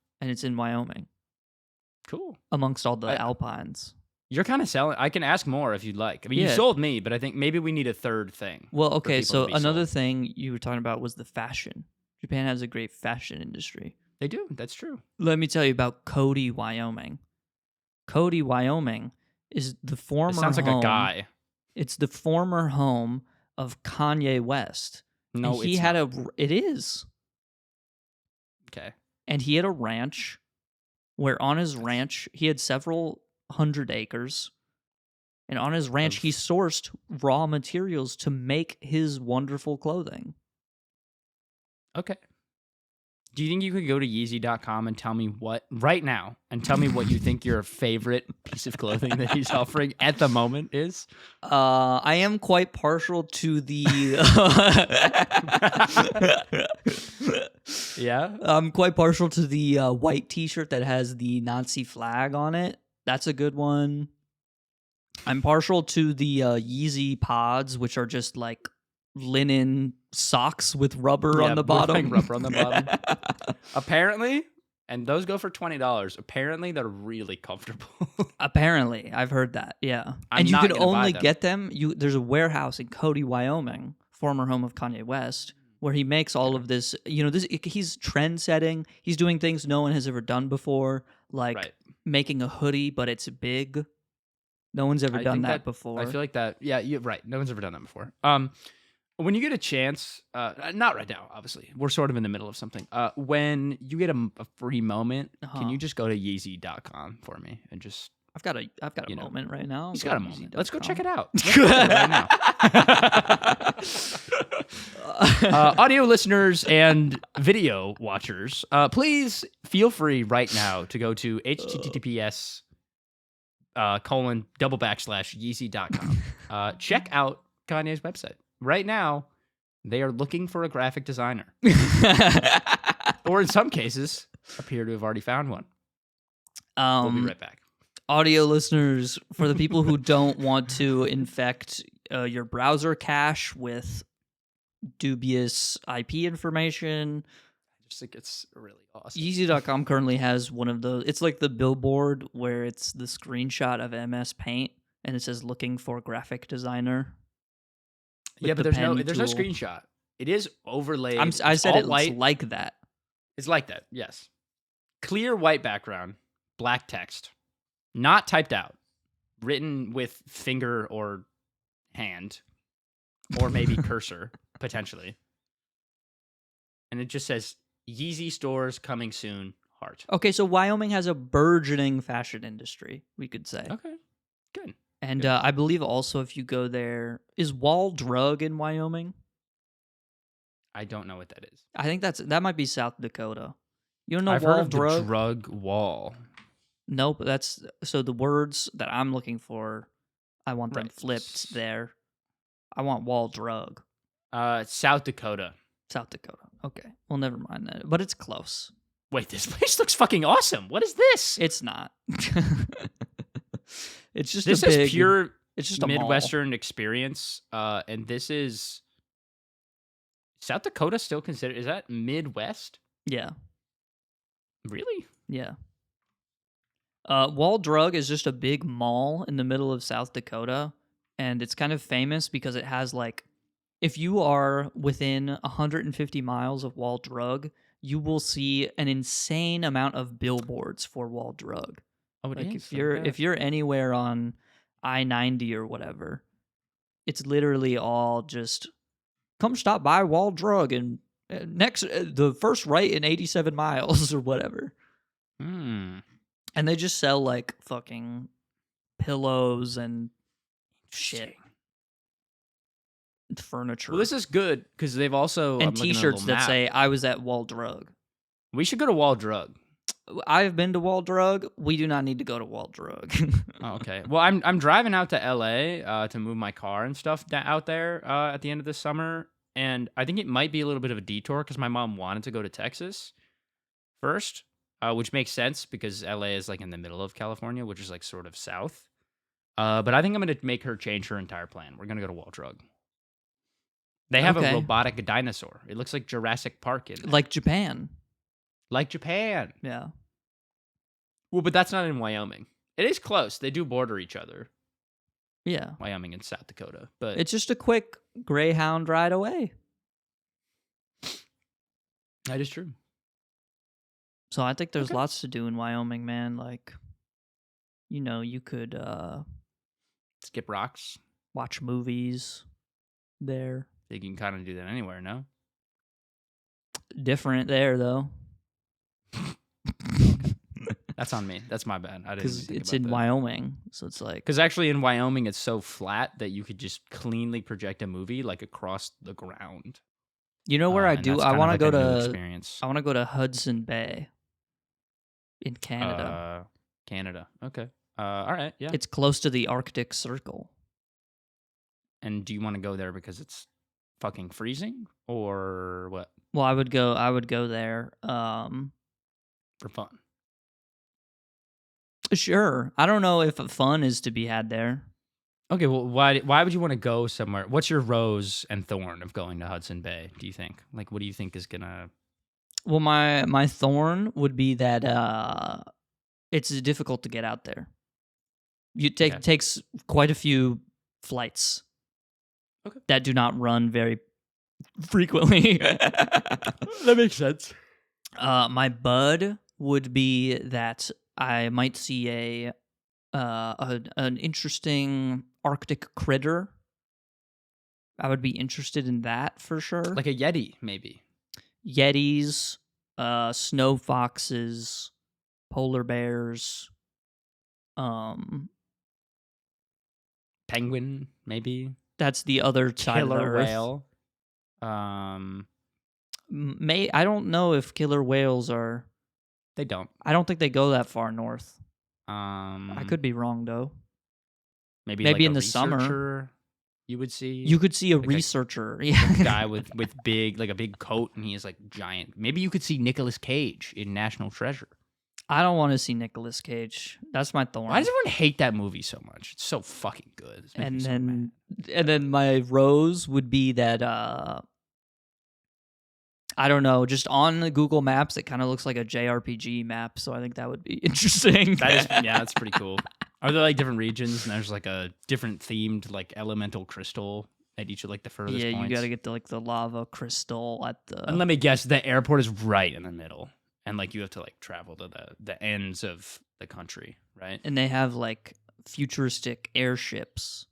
Cool. Amongst all the Alpines. You're kind of selling. I can ask more if you'd like. I mean, you sold me, but I think maybe we need a third thing. Well, okay, so another thing you were talking about was the fashion. Japan has a great fashion industry. They do. That's true. Let me tell you about Cody, Wyoming. Cody, Wyoming is the former home. It sounds like a guy. It's the former home of Kanye West. No, and it is. Okay. And he had a ranch where on his ranch, he had several 100 acres. And on his ranch, he sourced raw materials to make his wonderful clothing. Okay. Do you think you could go to Yeezy.com and tell me what you think your favorite piece of clothing that he's offering at the moment is? I am quite partial to the... Yeah? I'm quite partial to the white t-shirt that has the Nazi flag on it. That's a good one. I'm partial to the Yeezy pods, which are just like linen socks with rubber on the bottom. Rubber on the bottom. Apparently, and those go for $20. Apparently, they're really comfortable. Apparently, I've heard that. Yeah, and you can only get them. There's a warehouse in Cody, Wyoming, former home of Kanye West, where he makes all of this. He's trend setting. He's doing things no one has ever done before, like making a hoodie, but it's big. No one's ever done that before. I feel like that. Yeah, you're right. No one's ever done that before. When you get a chance, not right now, obviously. We're sort of in the middle of something. When you get a free moment, can you just go to Yeezy.com for me and just... I've got a moment right now. He's got a moment. Let's go check it out. Right now. Audio listeners and video watchers, please feel free right now to go to https://Yeezy.com. Check out Kanye's website. Right now, they are looking for a graphic designer. Or in some cases, appear to have already found one. We'll be right back. Audio listeners, for the people who don't want to infect your browser cache with dubious IP information, I just think it's really awesome. Yeezy.com currently has one of those. It's like the billboard where it's the screenshot of MS Paint and it says looking for graphic designer. Yeah, but there's no screenshot. It is overlaid. I said it's white. Like that. It's like that, yes. Clear white background, black text, not typed out, written with finger or hand, or maybe cursor, potentially. And it just says, Yeezy stores coming soon, heart. Okay, so Wyoming has a burgeoning fashion industry, we could say. Okay, good. And I believe also if you go there, is Wall Drug in Wyoming? I don't know what that is. I think that might be South Dakota. You don't know I've Wall heard of Drug? the drug wall. Nope, that's so the words that I'm looking for, I want them Right. flipped there. I want wall drug. South Dakota. South Dakota. Okay. Well, never mind that. But it's close. Wait, this place looks fucking awesome. What is this? It's not. It's just This a big, is pure it's just a Midwestern experience. And this is South Dakota still considered, is that Midwest? Mall. Yeah. Really? Yeah. Wall Drug is just a big mall in the middle of South Dakota, and it's kind of famous because it has like, if you are within 150 miles of Wall Drug, you will see an insane amount of billboards for Wall Drug. Oh, it Like is? if you're anywhere on I-90 or whatever, it's literally all just come stop by Wall Drug and next the first right in 87 miles or whatever. Hmm. And they just sell like fucking pillows and shit, furniture, Well, this is good because they've also and I'm looking at a T-shirts little that map. say "I was at Wall Drug." We should go to Wall Drug. I've been to Wall Drug. We do not need to go to Wall Drug. Oh, okay. Well, I'm driving out to LA to move my car and stuff out there at the end of this summer, and I think it might be a little bit of a detour because my mom wanted to go to Texas first, which makes sense because LA is like in the middle of California, which is like sort of south. But I think I'm gonna make her change her entire plan. We're gonna go to Wall Drug. They have Okay. a robotic dinosaur. It looks like Jurassic Park in there. Like Japan. Like Japan. Yeah. Well, but that's not in Wyoming. It is close. They do border each other, Yeah. Wyoming and South Dakota. But It's just a quick Greyhound ride away. that is true. So I think there's Okay. lots to do in Wyoming, man. Like, you could Skip rocks. watch movies there. You can kind of do that anywhere, no? Different there though, That's on me. That's my bad. I didn't even because think it's about in that. Wyoming, so it's like Because actually in Wyoming, it's so flat that you could just cleanly project a movie like across the ground. where I And do. that's I kind of want to like go a new to. experience. I want to go to Hudson Bay in Canada. Canada. Okay. All right. Yeah. It's close to the Arctic Circle. And do you want to go there because it's fucking freezing or what? Well, I would go there. For fun. Sure. I don't know if fun is to be had there. Okay, well, why would you want to go somewhere? What's your rose and thorn of going to Hudson Bay, do you think? Like, what do you think is gonna... Well, my thorn would be that it's difficult to get out there. Takes quite a few flights. Okay. That do not run very frequently. That makes sense. My bud would be that I might see an interesting Arctic critter. I would be interested in that for sure. Like a Yeti, maybe. Yetis, snow foxes, polar bears, Penguin, maybe. that's the other side of the Killer earth. whale. I don't know if killer whales are. They don't. I don't think they go that far north. I I could be wrong though. maybe maybe like in a the summer. researcher you would see. You could see a Like a researcher. Yeah. guy with big, like a big coat, and he is like giant. Maybe you could see Nicolas Cage in National Treasure. I don't want to see Nicolas Cage. That's my thorn. Why does everyone hate that movie so much? It's so fucking good. It's making me so mad. And then my rose would be that I don't know, just on the Google Maps it kind of looks like a JRPG map, so I think that would be interesting. That's pretty cool. Are there like different regions and there's like a different themed like elemental crystal at each of like the furthest Yeah, points? you got to get the lava crystal at the And let me guess, the airport is right in the middle. And like you have to like travel to the ends of the country, right? and they have like futuristic airships.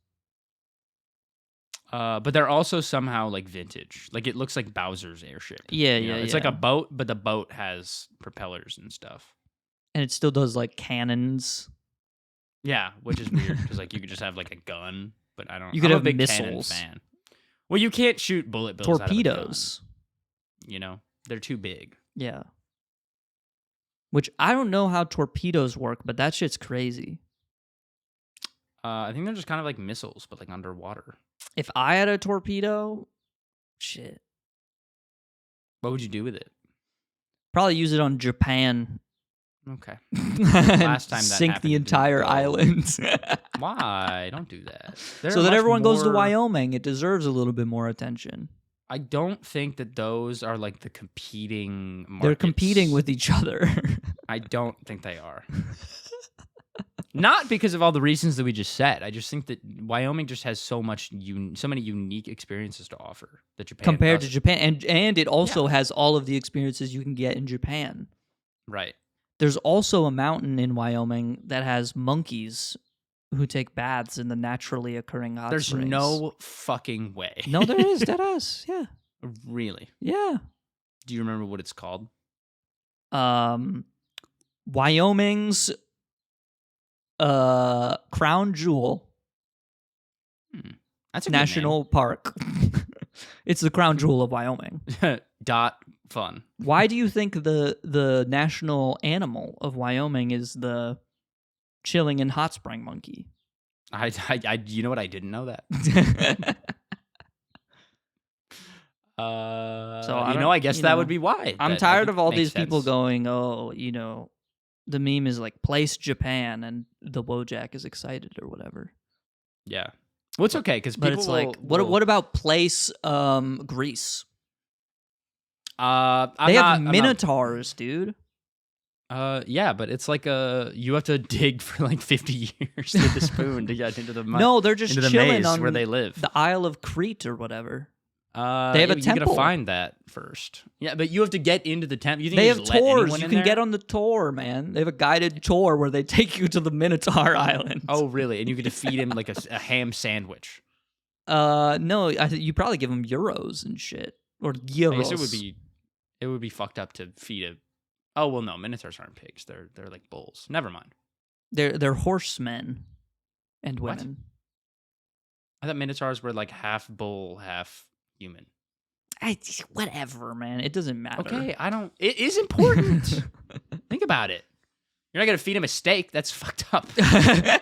But they're also somehow like vintage. Like it looks like Bowser's airship. Yeah, You know, yeah, it's yeah. like a boat, but the boat has propellers and stuff. And it still does like cannons. Yeah, which is weird because like you could just have like a gun, but I don't. You could I'm have a big cannon missiles. fan. Well, you can't shoot bullet bills out of a gun, Torpedoes. you know, they're too big. Yeah. Which I don't know how torpedoes work, but that shit's crazy. I think they're just kind of like missiles, but like underwater. If I had a torpedo, shit. What would you do with it? Probably use it on Japan. Okay. Last time that sink happened, the entire island. Why? Don't do that. So that everyone goes to Wyoming. It deserves a little bit more attention. I don't think that those are like the competing markets. They're competing with each other. I don't think they are. Not because of all the reasons that we just said. I just think that Wyoming just has so many unique experiences to offer that Japan compared doesn't. to Japan, and it also has all of the experiences you can get in Japan. Right. There's also a mountain in Wyoming that has monkeys who take baths in the naturally occurring hot springs. There's no fucking way. No, there is. That is. Yeah. Really? Yeah. Do you remember what it's called? Wyoming's crown jewel. That's a national park. It's the crown jewel of Wyoming. Fun. Why do you think the national animal of Wyoming is the chilling and hot spring monkey? I you know what? I didn't know that. I guess that would be why. I'm tired of all these people going, oh, the meme is like place Japan and the Wojak is excited or whatever. Yeah. Well, it's okay because people. But it's like, what about place Greece? They have minotaurs, dude. Yeah, but it's like you have to dig for like 50 years with a spoon to get into the No, they're just chilling on where they live. The Isle of Crete or whatever. They have a temple. You gotta find that first. Yeah, but you have to get into the temple. They have tours. You can get on the tour, man. They have a guided tour where they take you to the Minotaur Island. Oh, really? And you get to feed him like a ham sandwich. No, you probably give him euros and shit or gyros. I guess it would be fucked up to feed a. Oh well, no, minotaurs aren't pigs. They're like bulls. Never mind. They're horsemen and women. What? I thought minotaurs were like half bull, half human. Whatever, man. It doesn't matter. Okay, it is important. Think about it. You're not gonna feed him a steak. That's fucked up. That's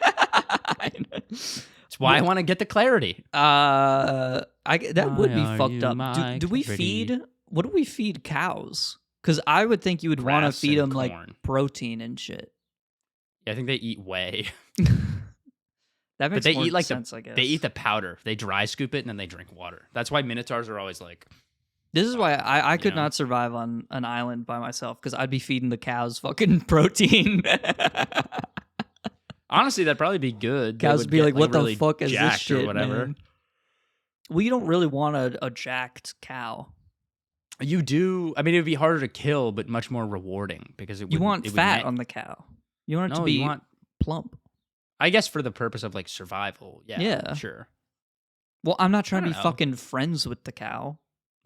why I want to get the clarity. That would be fucked up. Do we feed? What do we feed cows? Because I would think you would want to feed them like protein and shit. Yeah, I think they eat whey. That makes more sense, I guess. They eat the powder. They dry scoop it and then they drink water. That's why minotaurs are always like. This is why I could not survive on an island by myself because I'd be feeding the cows fucking protein. Honestly, that'd probably be good. Cows would be like, what the fuck is this shit, or whatever. Man? Well, you don't really want a jacked cow. You do. I mean, it would be harder to kill, but much more rewarding because you want fat on the cow. You want it to be plump. I guess for the purpose of like survival. Yeah. Sure. Well, I'm not trying to be fucking friends with the cow.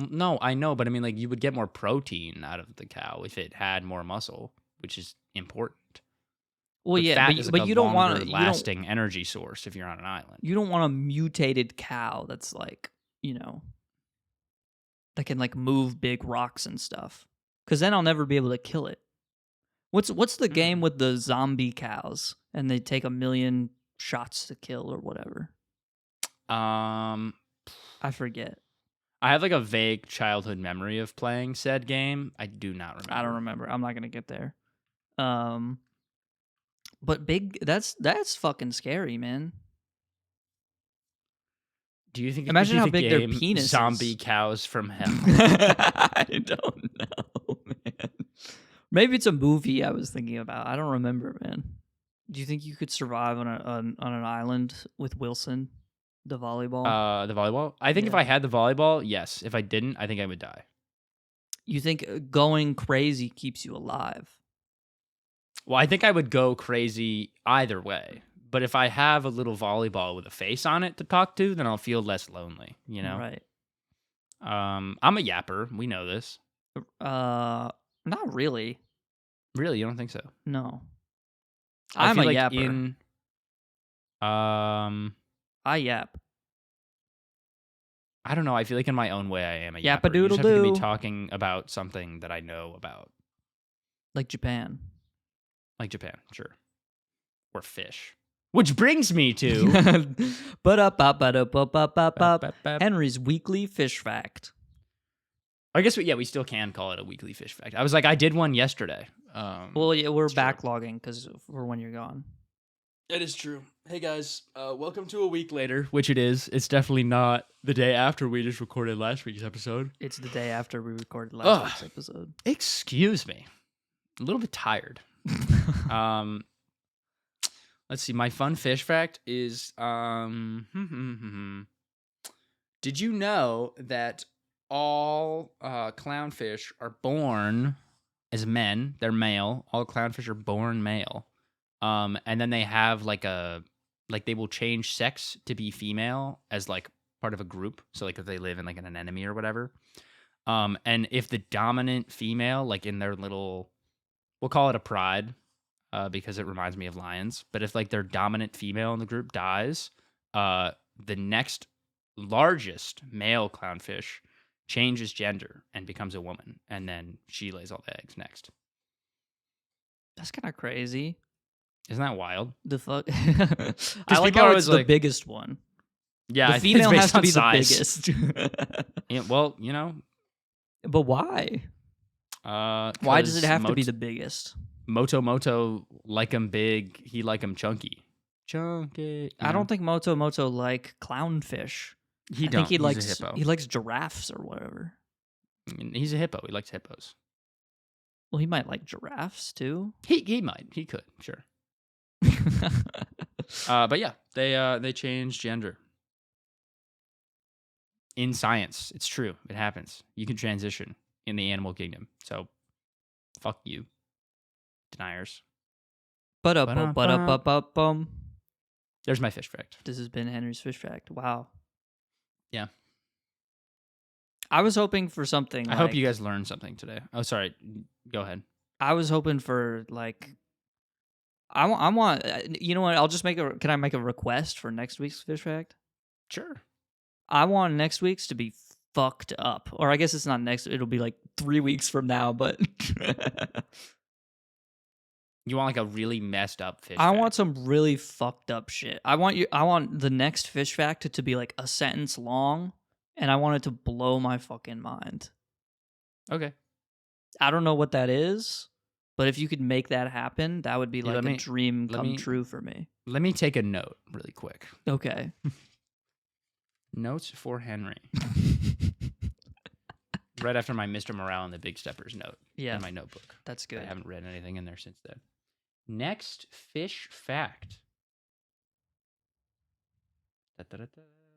No, I know, but I mean, like, you would get more protein out of the cow if it had more muscle, which is important. Well, but yeah, but you don't want a lasting energy source if you're on an island. You don't want a mutated cow that's like, that can like move big rocks and stuff. Because then I'll never be able to kill it. What's the game with the zombie cows and they take 1,000,000 shots to kill or whatever? I forget. I have like a vague childhood memory of playing said game. I do not remember. I don't remember. I'm not gonna get there. But that's fucking scary, man. Do you think? Imagine how big their penis Zombie is. cows from hell. I don't know, man. Maybe it's a movie I was thinking about. I don't remember, man. Do you think you could survive on an island with Wilson, the volleyball? The volleyball. I think if I had the volleyball, yes. If I didn't, I think I would die. You think going crazy keeps you alive? Well, I think I would go crazy either way. But if I have a little volleyball with a face on it to talk to, then I'll feel less lonely, Right. I'm a yapper. We know this. Not really. Really? You don't think so? No. I'm a yapper. I yap. I don't know. I feel like in my own way I am a yapper. Yap-a-doodle-doo. You just have to be talking about something that I know about. Like Japan. Like Japan, sure. Or fish. Which brings me to Henry's weekly fish fact. I guess we still can call it a weekly fish fact. I was like, I did one yesterday. Well, yeah, we're backlogging because for when you're gone. It is true. Hey guys, welcome to a week later, which it is. It's definitely not the day after we just recorded last week's episode. It's the day after we recorded last week's episode. Excuse me. A little bit tired. Let's see. My fun fish fact is, did you know that all clownfish are born as men? They're male. All clownfish are born male. And then they have they will change sex to be female as like part of a group. So like if they live in like an anemone or whatever. And if the dominant female, like in their little, we'll call it a pride, because it reminds me of lions. But if like their dominant female in the group dies, the next largest male clownfish changes gender and becomes a woman, and then she lays all the eggs next. That's kind of crazy. Isn't that wild? The fuck? I like how it's the biggest one. Yeah, the female has to be size. The biggest. Yeah, well, you know. But why? Why does it have to be the biggest? Moto like him big, he like him chunky. Chunky. I don't think Moto like clownfish. I think he likes giraffes or whatever. He's a hippo. He likes hippos. Well, he might like giraffes too. He might. He could. Sure. But yeah, they change gender. In science, it's true. It happens. You can transition in the animal kingdom. So, fuck you, deniers. There's my fish fact. This has been Henry's fish fact. Wow. Yeah. I was hoping for something. I hope you guys learned something today. Oh, sorry. Go ahead. I was hoping for like. I want. You know what? I'll just Can I make a request for next week's fish fact? Sure. I want next week's to be fucked up, or I guess it's not next. It'll be like 3 weeks from now, but. You want like a really messed up fish I fact. want some really fucked up shit. I want the next fish fact to be like a sentence long, and I want it to blow my fucking mind. Okay. I don't know what that is, but if you could make that happen, that would be like a dream come true for me. Let me take a note really quick. Okay. Notes for Henry. Right after my Mr. Morale and the Big Steppers note in my notebook. That's good. I haven't read anything in there since then. Next fish fact.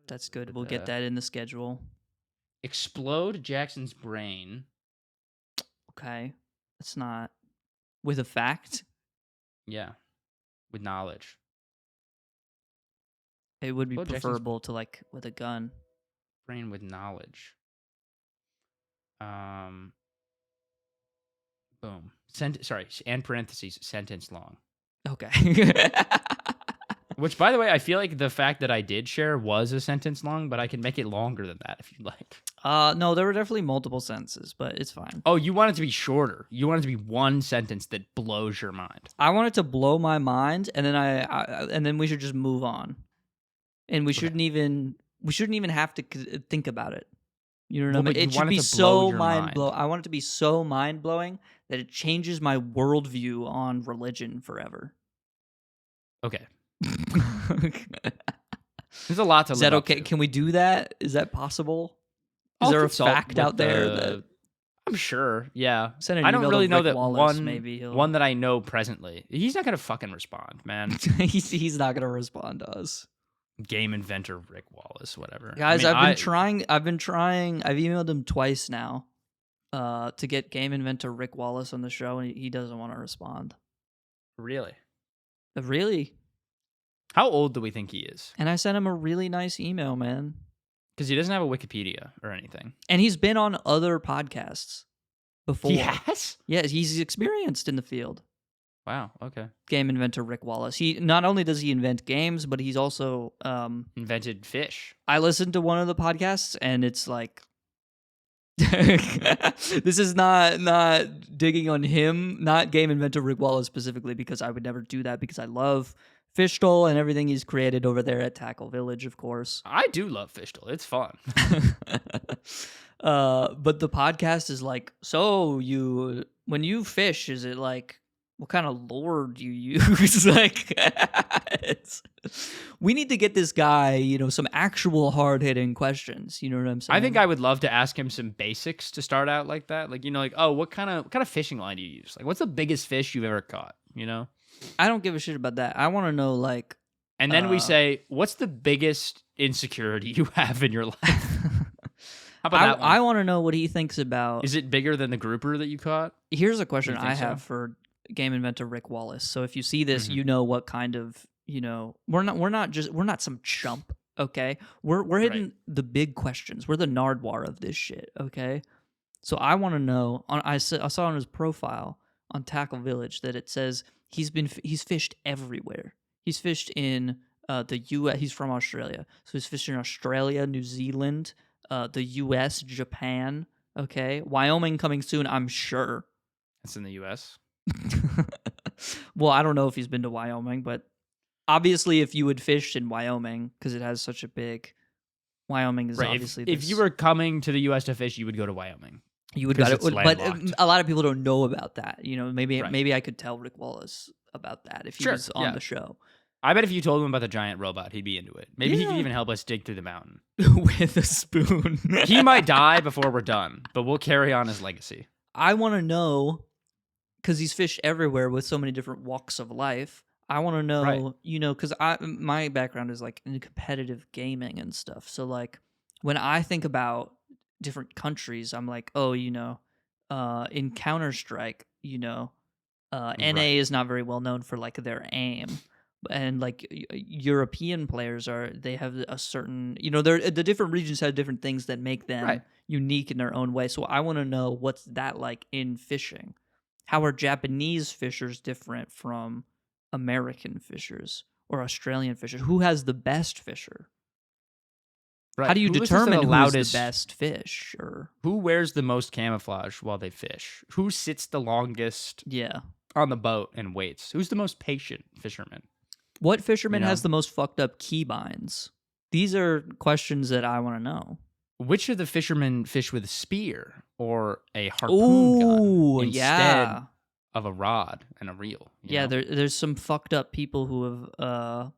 That's good. We'll get that in the schedule. Explode Jackson's brain. Okay. That's not with a fact. Yeah. With knowledge. It would be preferable to like with a gun. Brain with knowledge. Boom. And parentheses, sentence long. Okay. Which, by the way, I feel like the fact that I did share was a sentence long, but I can make it longer than that if you'd like. No, there were definitely multiple sentences, but it's fine. Oh, you want it to be shorter. You want it to be one sentence that blows your mind. I want it to blow my mind, and then and then we should just move on. And we shouldn't even have to think about it. You know what I mean? It should be so mind-blowing. I want it to be so mind-blowing that it changes my worldview on religion forever. Okay. There's a lot to live up to. Is that okay? Can we do that? Is that possible? Is there a fact out there that... I'm sure, yeah. I don't really know that Wallace, one that I know presently. He's not going to fucking respond, man. He's not going to respond to us. Game inventor Rick Wallace, whatever. Guys, I've been trying. I've emailed him twice now to get game inventor Rick Wallace on the show, and he doesn't want to respond. Really? Really? How old do we think he is? And I sent him a really nice email, man. Because he doesn't have a Wikipedia or anything. And he's been on other podcasts before. He has? Yeah, he's experienced in the field. Wow, okay. Game inventor Rick Wallace. He not only does he invent games, but he's also invented fish. I listened to one of the podcasts, and it's like This is not digging on him, not game inventor Rick Wallace specifically, because I would never do that because I love Fishtoll and everything he's created over there at Tackle Village, of course. I do love Fishtoll. It's fun. But the podcast is like, so when you fish, is it like, what kind of lure do you use? Like, we need to get this guy, some actual hard-hitting questions. You know what I'm saying? I think I would love to ask him some basics to start out like that. Like, oh, what kind of fishing line do you use? Like, what's the biggest fish you've ever caught? I don't give a shit about that. I want to know, like... And then we say, what's the biggest insecurity you have in your life? How about that one? I want to know what he thinks about... Is it bigger than the grouper that you caught? Here's a question I have for game inventor Rick Wallace. So if you see this, you know what kind of, we're not some chump, okay? We're hitting the big questions. We're the Nardwar of this shit, okay? So I want to know, I saw on his profile on Tackle Village that it says he's fished everywhere. He's fished in the U.S. He's from Australia. So he's fished in Australia, New Zealand, the U.S., Japan, okay? Wyoming coming soon, I'm sure. It's in the U.S.? Well, I don't know if he's been to Wyoming, but obviously if you had fished in Wyoming, because it has such a big... Wyoming is obviously... If you were coming to the U.S. to fish, you would go to Wyoming. You would go to... But a lot of people don't know about that. Maybe I could tell Rick Wallace about that if he was on the show. I bet if you told him about the giant robot, he'd be into it. Maybe he could even help us dig through the mountain. With a spoon. He might die before we're done, but we'll carry on his legacy. I want to know, because he's fished everywhere with so many different walks of life. I want to know, because my background is like in competitive gaming and stuff. So like when I think about different countries, I'm like, in Counter-Strike, NA is not very well known for like their aim. And like European players they have a certain, the different regions have different things that make them unique in their own way. So I want to know what's that like in fishing. How are Japanese fishers different from American fishers or Australian fishers? Who has the best fisher? Right. How do you determine who's the best fish? Or who wears the most camouflage while they fish? Who sits the longest on the boat and waits? Who's the most patient fisherman? What fisherman has the most fucked up keybinds? These are questions that I want to know. Which of the fishermen fish with a spear or a harpoon gun instead of a rod and a reel? There's some fucked up people who have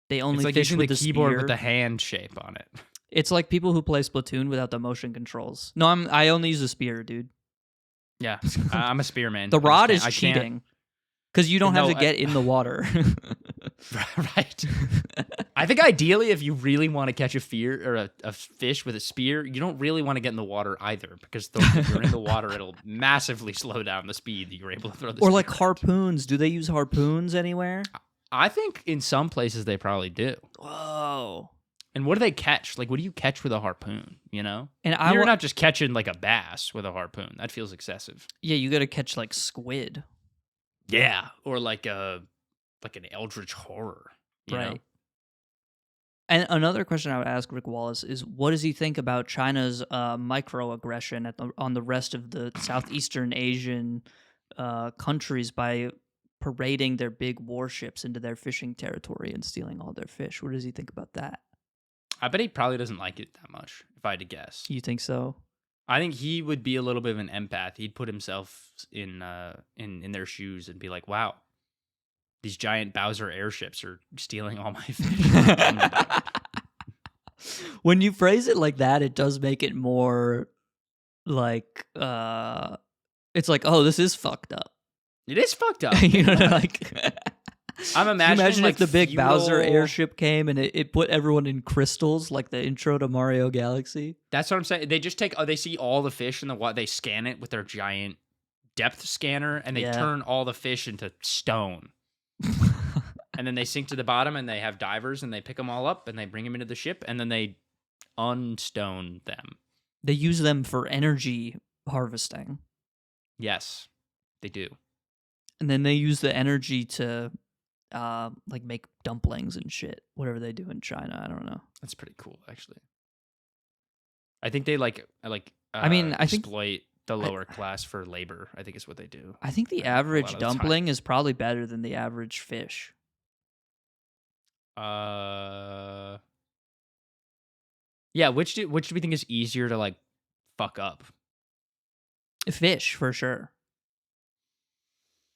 they only fish with the keyboard spear. with the hand shape on it. It's like people who play Splatoon without the motion controls. No, I only use a spear, dude. Yeah, I'm a spearman. The rod is cheating because you don't have to get in the water. Right. I think ideally, if you really want to catch a fish with a spear, you don't really want to get in the water either, because if you're in the water, it'll massively slow down the speed that you're able to throw the spear. Or like harpoons. Do they use harpoons anywhere? I think in some places they probably do. Whoa. And what do they catch? Like, what do you catch with a harpoon, And you're not just catching like a bass with a harpoon. That feels excessive. Yeah, you got to catch like squid. Yeah, or like an eldritch horror, you know? And another question I would ask Rick Wallace is, what does he think about China's microaggression on the rest of the Southeastern Asian countries by parading their big warships into their fishing territory and stealing all their fish? What does he think about that? I bet he probably doesn't like it that much, if I had to guess. You think so? I think he would be a little bit of an empath. He'd put himself in their shoes and be like, wow, these giant Bowser airships are stealing all my fish. When you phrase it like that, it does make it more like, it's like, oh, this is fucked up. It is fucked up. I'm imagining, imagine if the big Bowser airship came and it put everyone in crystals, like the intro to Mario Galaxy. That's what I'm saying. They just they see all the fish in the water, they scan it with their giant depth scanner, and they turn all the fish into stone. And then they sink to the bottom, and they have divers, and they pick them all up, and they bring them into the ship, and then they unstone them. They use them for energy harvesting. Yes, they do. And then they use the energy to make dumplings and shit. Whatever they do in China, I don't know. That's pretty cool, actually. I think they like I mean, I think exploit the lower class for labor. I think is what they do. I think the a lot average of the time. dumpling is probably better than the average fish. Yeah. Which do we think is easier to like fuck up? Fish for sure.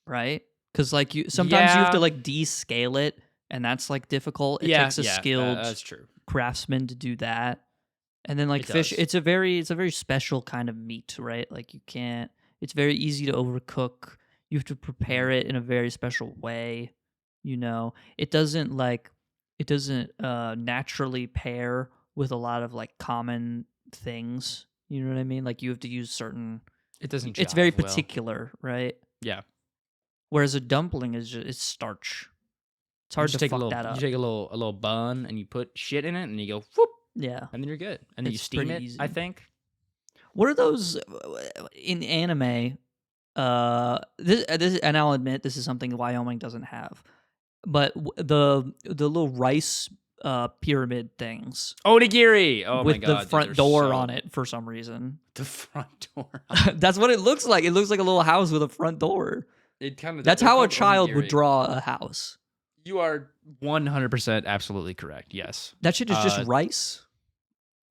Right? Because like sometimes you have to Yeah. like descale it, and that's like difficult. It takes a skilled that's true. craftsman to do that. And then like It fish, does. it's a very special kind of meat, right? Like you can't. It's very easy to overcook. You have to prepare it in a very special way. You know, it doesn't naturally pair with a lot of like common things. You know what I mean? Like you have to use certain. It doesn't. It's very jive well. particular, right? Yeah. Whereas a dumpling is just it's starch. It's hard to take fuck that up. You take a little bun and you put shit in it and you go whoop, Yeah. and then you're good. And then you It's steam pretty it. easy. I think. What are those in anime? This, and I'll admit this is something Wyoming doesn't have, but the little rice pyramid things Onigiri. Oh with my god. the front dude, door so- on it for some reason. The front door. That's what it looks like. It looks like a little house with a front door. It kind of. That's how a child would draw a house. You are 100% absolutely correct. Yes. That shit is just rice.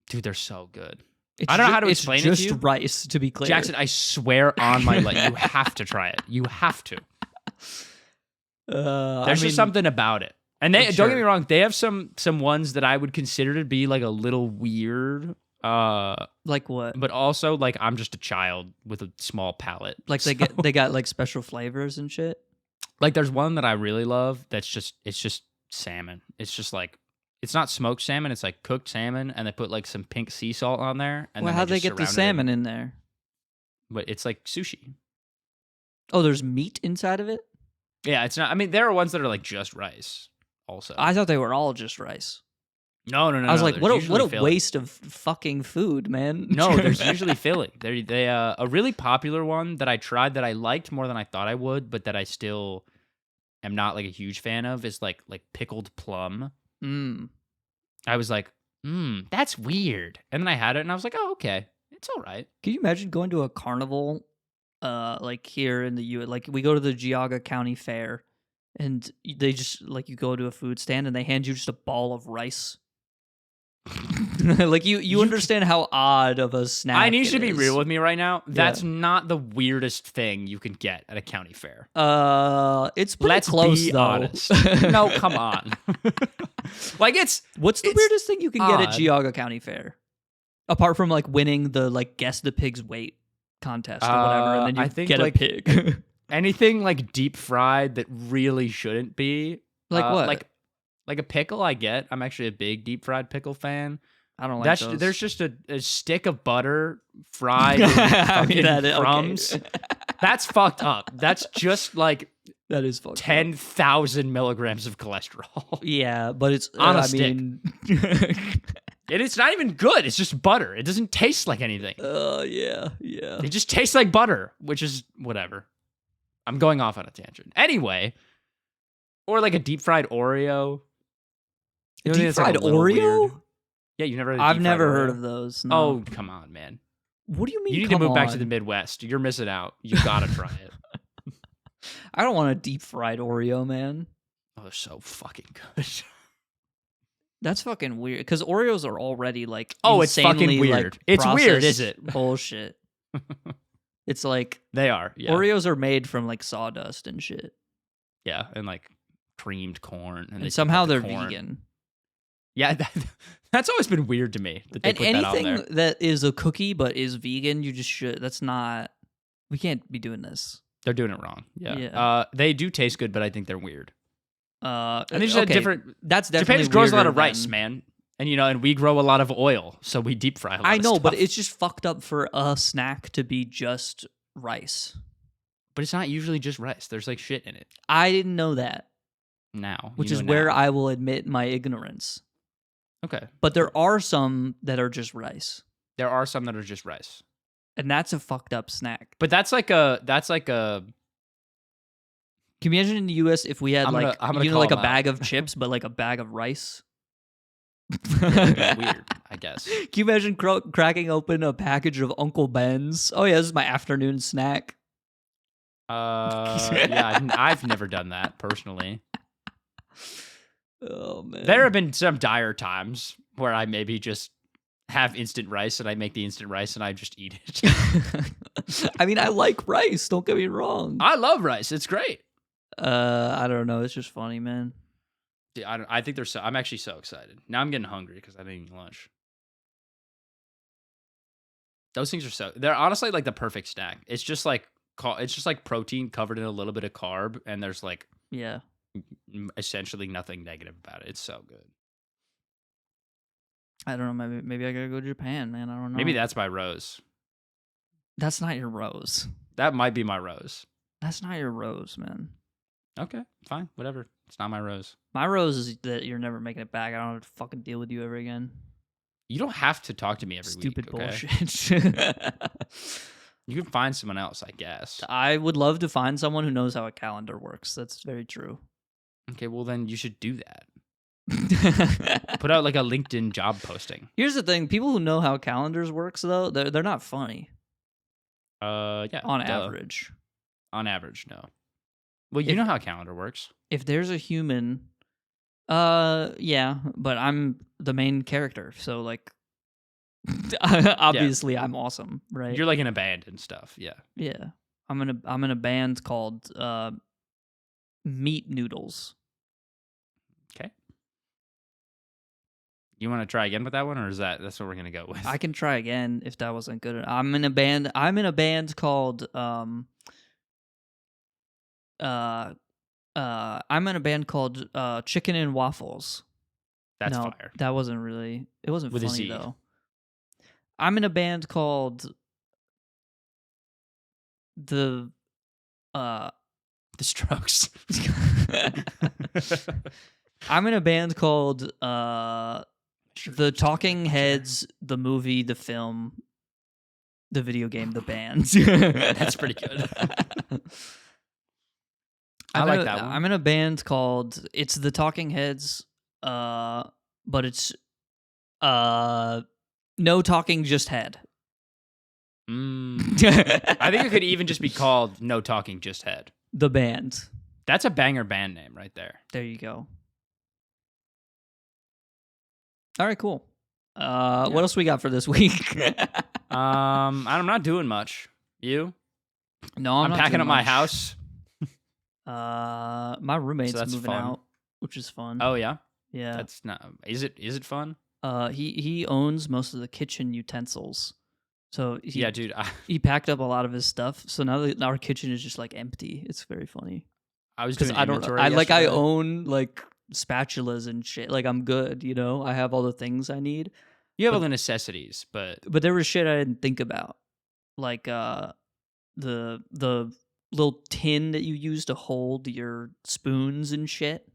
Dude, they're so good. It's I don't know how to explain it to It's you. just rice, to be clear. Jackson, I swear on my life, you have to try it. You have to. There's just something about it. And they don't get me wrong, they have some ones that I would consider to be like a little weird. Like what? But also like I'm just a child with a small palate. Like they got like special flavors and shit. Like there's one that I really love that's just salmon. It's just like it's not smoked salmon, it's like cooked salmon, and they put like some pink sea salt on there. And Well, then how'd they just get the surround it salmon in there? But it's like sushi. Oh, there's meat inside of it? Yeah, it's not. I mean, there are ones that are like just rice. Also, I thought they were all just rice. no. I was like, there's what a usually filling. waste of fucking food, man. No, there's usually filling. They a really popular one that I tried that I liked more than I thought I would, but that I still am not like a huge fan of is like pickled plum. I was like, that's weird. And then I had it and I was like, oh, okay. It's all right. Can you imagine going to a carnival like here in the U.S.? Like we go to the Geauga County Fair and they just like you go to a food stand and they hand you just a ball of rice. Like you understand how odd of a snack. I need you to be is. real with me right now. That's not the weirdest thing you can get at a county fair. It's pretty Let's close be though. honest. No, come on. Like What's the it's weirdest thing you can get at odd. Geauga County Fair? Apart from like winning the like guess the pig's weight contest or whatever, and then you I think, get like, a pig. anything like deep fried that really shouldn't be. Like what? Like a pickle, I get. I'm actually a big deep fried pickle fan. I don't like those. There's just a stick of butter fried in fucking crumbs. Okay. That's fucked up. That's just like That is fucked up. 10,000 milligrams of cholesterol. Yeah, but it's On a I stick. mean, And it's not even good. It's just butter. It doesn't taste like anything. yeah. It just tastes like butter, which is whatever. I'm going off on a tangent. Anyway, or like a deep fried Oreo. You know, Deep fried Oreo? Weird. Yeah, you never. Had a I've deep fried never Oreo? heard of those. No. Oh, come on, man. What do you mean? You need to come move back to on? the Midwest. You're missing out. You gotta try it. I don't want a deep fried Oreo, man. Oh, they're so fucking good. That's fucking weird. Because Oreos are already like Oh, it's fucking insanely, weird. Like, It's weird, is processed it? Bullshit. It's like They are. Yeah. Oreos are made from like sawdust and shit, Yeah, and like creamed corn, they and somehow put the they're corn. vegan. Yeah, that's always been weird to me that they And put that on anything there. that is a cookie but is vegan, you just should. That's not. We can't be doing this. They're doing it wrong. Yeah. Yeah. They do taste good, but I think they're weird. And And they just have different. That's Japan definitely just grows a lot of weirder rice, than- man, and we grow a lot of oil, so we deep fry a lot. I of know, but stuff. it's just fucked up for a snack to be just rice. But it's not usually just rice. There's like shit in it I didn't know that, now, which you is know where now. I will admit my ignorance. Okay. But there are some that are just rice, There are some that are just rice, and that's a fucked up snack. but that's like a. Can you imagine in the U.S. if we had I'm gonna- like I'm gonna like call a him bag out. of chips, but like a bag of rice? Weird. I guess. Can you imagine cracking open a package of Uncle Ben's? Oh yeah, this is my afternoon snack. Yeah, I've never done that personally. Oh man, there have been some dire times where I maybe just have instant rice and I make the instant rice and I just eat it. I mean, I like rice. Don't get me wrong. I love rice. It's great. I don't know. It's just funny, man. Yeah, I think I'm actually so excited. Now I'm getting hungry because I'm eating lunch. Those things are they're honestly like the perfect snack. It's just like protein covered in a little bit of carb, and there's like essentially nothing negative about it. It's so good. I don't know. Maybe I gotta go to Japan, man. I don't know. Maybe that's my rose. That's not your rose. That might be my rose. That's not your rose, man. Okay, fine, whatever. It's not my rose. My rose is that you're never making it back. I don't have to fucking deal with you ever again. You don't have to talk to me every Stupid week. Stupid bullshit. You can find someone else, I guess. I would love to find someone who knows how a calendar works. That's very true. Okay, well then you should do that. Put out like a LinkedIn job posting. Here's the thing: people who know how calendars works, though, they're not funny. Yeah. On average. On average, no. Well, you know how a calendar works. If there's a human, yeah, but I'm the main character, so like, obviously I'm awesome, right? You're like in a band and stuff, yeah. Yeah, I'm in a band called Meat Noodles. Okay. You want to try again with that one, or that's what we're gonna go with? I can try again if that wasn't good. I'm in a band called I'm in a band called Chicken and Waffles. That's fire. That wasn't really. It wasn't with funny though. I'm in a band called the Strokes. I'm in a band called the Talking Heads, the movie, the film, the video game, the band. That's pretty good. I like that one. I'm in a band called it's the Talking Heads, but it's no talking, just head. I think it could even just be called No Talking, Just Head. The band. That's a banger band name right there. There you go. All right, cool. What else we got for this week? I'm not doing much. You? No, I'm not packing doing up my much. house. My roommate's moving fun. out, which is fun. Oh yeah? Yeah. That's not Is it fun? He owns most of the kitchen utensils. So yeah, dude. He packed up a lot of his stuff. So now our kitchen is just like empty. It's very funny. I was doing inventory I own like spatulas and shit. Like I'm good, you know. I have all the things I need. You have all the necessities, but there was shit I didn't think about, like the little tin that you use to hold your spoons and shit.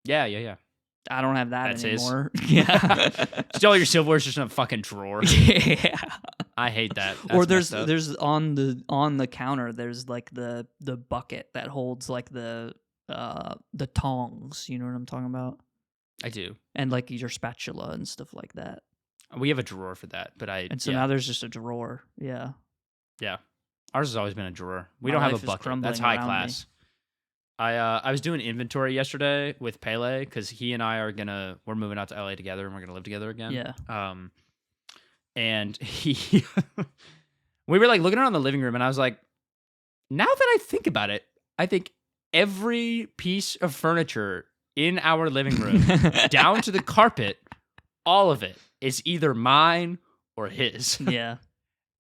Yeah. I don't have that That's anymore. Yeah. Still, all your silverware's just in a fucking drawer. Yeah. I hate that. Or there's on the counter there's like the bucket that holds like the tongs. You know what I'm talking about? I do. And like your spatula and stuff like that. We have a drawer for that, but now there's just a drawer. Yeah. Yeah. Ours has always been a drawer. We My don't have life a is bucket. That's crumbling high around class. I was doing inventory yesterday with Pele because he and I we're moving out to LA together and we're gonna live together again. Yeah. And we were like looking around the living room and I was like, now that I think about it, I think every piece of furniture in our living room, down to the carpet, all of it is either mine or his. Yeah.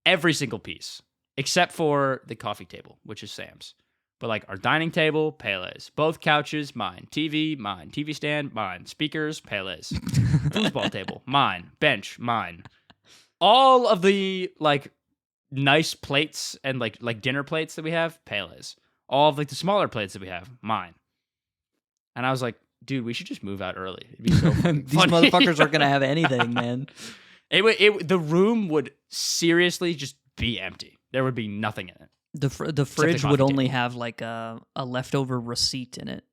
Every single piece, except for the coffee table, which is Sam's. But like our dining table, Pele's. Both couches, mine. TV, mine. TV stand, mine. Speakers, Pele's. Foosball table, mine. Bench, mine. All of the like nice plates and like dinner plates that we have, Pele's. All of like the smaller plates that we have, mine. And I was like, dude, we should just move out early. It'd be so These funny. motherfuckers aren't gonna have anything, man. The room would seriously just be empty. There would be nothing in it. The fridge would coffee only table. have like a leftover receipt in it.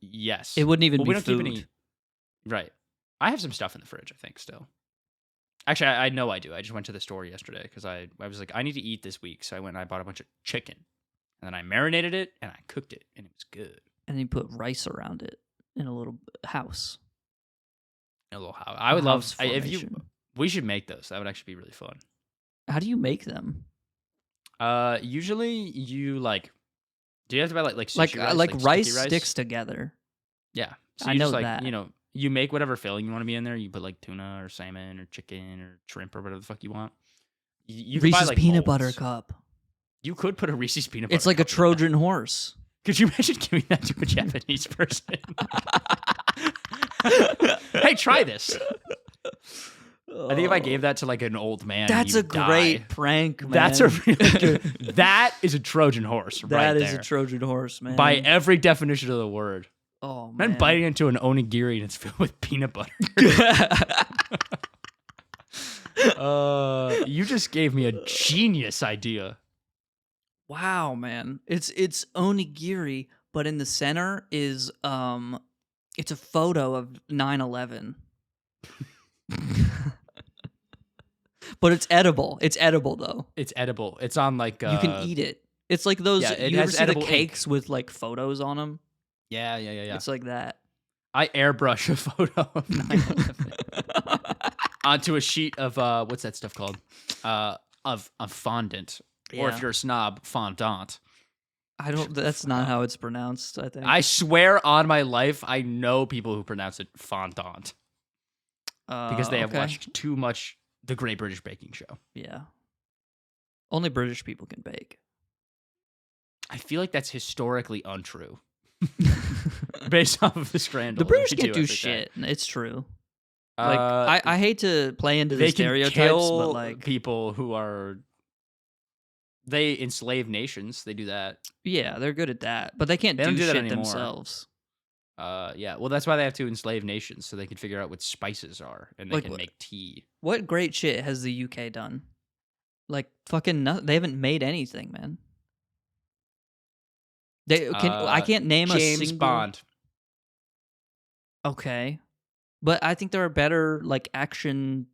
Yes. It wouldn't even Well, be we don't food. keep any. Right. I have some stuff in the fridge, I think, still. Actually, I know I do. I just went to the store yesterday because I was like, I need to eat this week. So I went and I bought a bunch of chicken. And then I marinated it and I cooked it. And it was good. And then you put rice around it in a little house. In a little house. I would love... we should make those. That would actually be really fun. How do you make them? Usually you like... Do you have to buy like sushi rice? Like rice sticks together. Yeah. So I you know just, like, that. You know, you make whatever filling you want to be in there. You put like tuna or salmon or chicken or shrimp or whatever the fuck you want. You Reese's buy, like, peanut molds. butter cup. You could put a Reese's peanut butter It's like cup a Trojan horse. Could you imagine giving that to a Japanese person? Hey, try this. I think if I gave that to like an old man, that's a great die. prank, man. That's a really good. That is a Trojan horse, right there. That is a Trojan horse, man. By every definition of the word. Oh man! I'm biting into an onigiri and it's filled with peanut butter. You just gave me a genius idea. Wow, man! It's onigiri, but in the center is it's a photo of 9/11. But it's edible. It's edible though. It's edible. It's on like you can eat it. It's like those. Yeah, you ever see the cakes with like photos on them? Yeah. It's like that. I airbrush a photo of 9/11 onto a sheet of what's that stuff called? Of fondant, or if you're a snob, fondant. I don't. That's not how it's pronounced. I think. I swear on my life, I know people who pronounce it fondant because they have watched too much The Great British Baking Show. Yeah. Only British people can bake. I feel like that's historically untrue. Based off of the scandal. The British can't do shit. It's true. Like I hate to play into the they stereotypes, can kill but like people who are they enslave nations. They do that. Yeah, they're good at that, but they can't do shit themselves. Yeah. Well, that's why they have to enslave nations so they can figure out what spices are and they can make tea. What great shit has the UK done? Like fucking nothing. They haven't made anything, man. I can't name James Bond. Okay. But I think there are better like action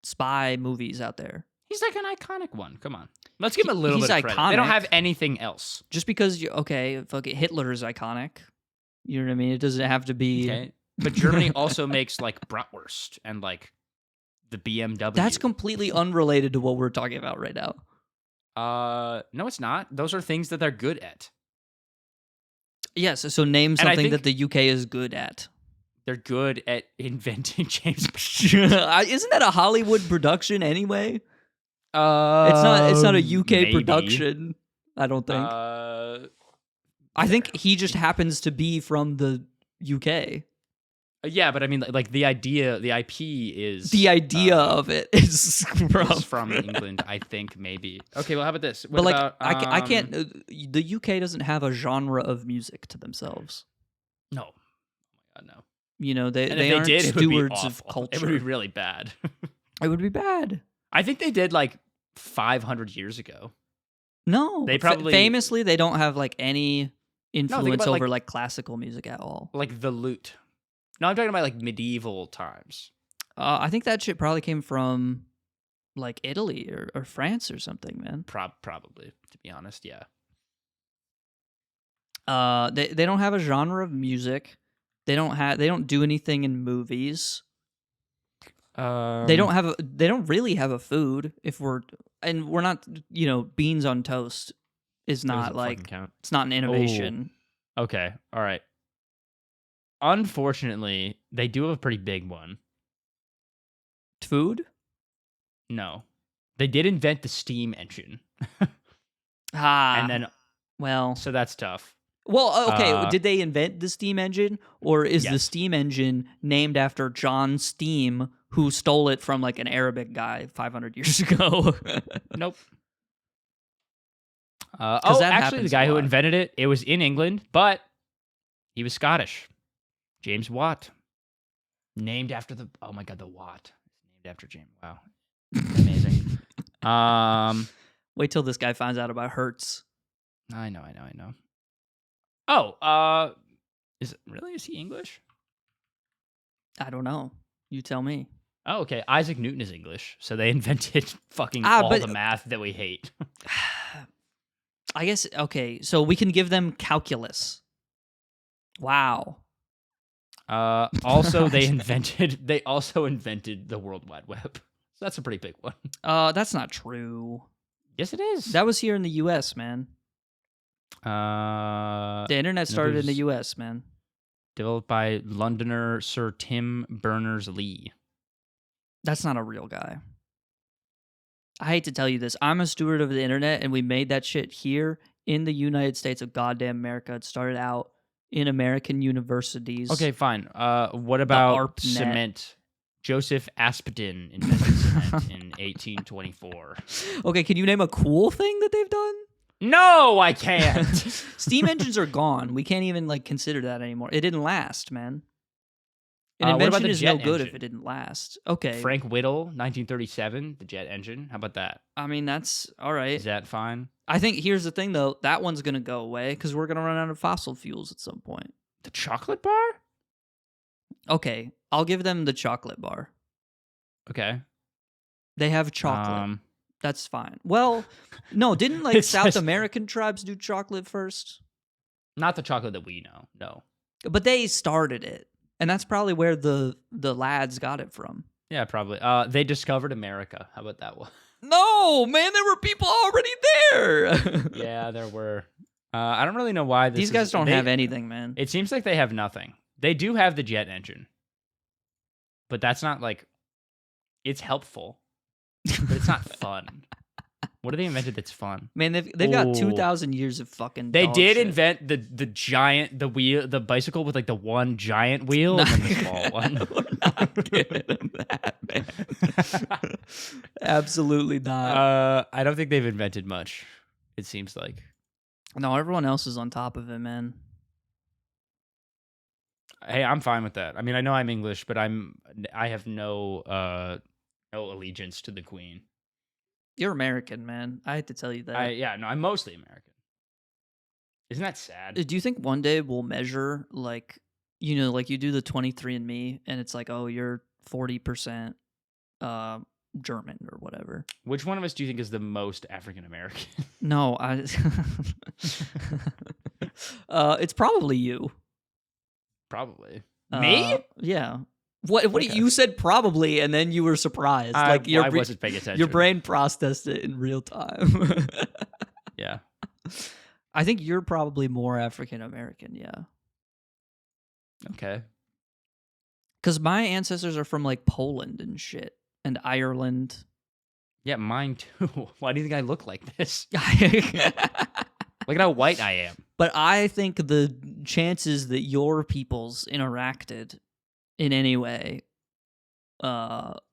spy movies out there. He's like an iconic one. Come on. Let's give him a little bit of credit. Iconic. They don't have anything else. Just because fucking Hitler is iconic. You know what I mean? It doesn't have to be okay. But Germany also makes like bratwurst and like the BMW. That's completely unrelated to what we're talking about right now. No, it's not. Those are things that they're good at. Yes, so name something that the UK is good at. They're good at inventing James Bond. Isn't that a Hollywood production anyway? It's not a UK production, I don't think. I think he just happens to be from the UK. Yeah, but I mean, like the idea, the IP is... The idea of it is from England, I think, maybe. Okay, well, how about this? What but like, about, I can't... the UK doesn't have a genre of music to themselves. No. Oh my God, no. You know, they aren't stewards of culture. It would be really bad. It would be bad. I think they did like 500 years ago. No. They probably... Famously, they don't have like any influence over like classical music at all. Like the lute. No, I'm talking about like medieval times. I think that shit probably came from like Italy or France or something, man. Probably, to be honest, yeah. They don't have a genre of music. They don't do anything in movies. They don't really have a food. We're not, beans on toast is not like it's not an innovation. Oh. Okay, all right. Unfortunately, they do have a pretty big one. Food? No. They did invent the steam engine. And then, well, so that's tough. Well, okay, did they invent the steam engine, or is the steam engine named after John Steam, who stole it from like an Arabic guy 500 years ago? Nope. Actually, the guy who invented it, it was in England, but he was Scottish. James Watt. Named after the Watt. Named after James. Wow. Amazing. Wait till this guy finds out about Hertz. I know. Oh, is he English? I don't know. You tell me. Oh, okay. Isaac Newton is English, so they invented fucking all the math that we hate. I guess, okay, so we can give them calculus. Wow. Also, they also invented the World Wide Web. So that's a pretty big one. That's not true. Yes, it is. That was here in the U.S., man. The internet started in the U.S., man. Developed by Londoner Sir Tim Berners-Lee. That's not a real guy. I hate to tell you this. I'm a steward of the internet, and we made that shit here in the United States of goddamn America. It started out in American universities. Okay, fine. What about cement? Joseph Aspdin invented cement in 1824. Okay, can you name a cool thing that they've done? No, I can't. Steam engines are gone. We can't even consider that anymore. It didn't last, man. An invention is no good if it didn't last. Okay. Frank Whittle, 1937, the jet engine. How about that? I mean, that's all right. Is that fine? I think here's the thing, though. That one's going to go away because we're going to run out of fossil fuels at some point. The chocolate bar? Okay. I'll give them the chocolate bar. Okay. They have chocolate. That's fine. Well, no, didn't South American tribes do chocolate first? Not the chocolate that we know, no. But they started it. And that's probably where the lads got it from. Yeah, probably. They discovered America. How about that one? No, man, there were people already there. Yeah, there were. I don't really know why these guys don't have anything, man. It seems like they have nothing. They do have the jet engine. But that's not it's helpful. But it's not fun. What have they invented that's fun? Man, they've got 2,000 years of fucking They dog did shit. invent the bicycle with the one giant wheel and then the small one. We're not giving them that, man. Absolutely not. I don't think they've invented much, it seems like. No, everyone else is on top of it, man. Hey, I'm fine with that. I mean, I know I'm English, but I have no allegiance to the Queen. You're American, man. I hate to tell you that. I'm mostly American. Isn't that sad? Do you think one day we'll measure, you do the 23andMe, and it's oh, you're 40% German or whatever. Which one of us do you think is the most African American? No, it's probably you. Probably. Me? Yeah. What you said probably, and then you were surprised. I wasn't paying attention. Your brain processed it in real time. Yeah. I think you're probably more African American, yeah. Okay. Because my ancestors are from Poland and shit, and Ireland. Yeah, mine too. Why do you think I look like this? Look at how white I am. But I think the chances that your peoples interacted in any way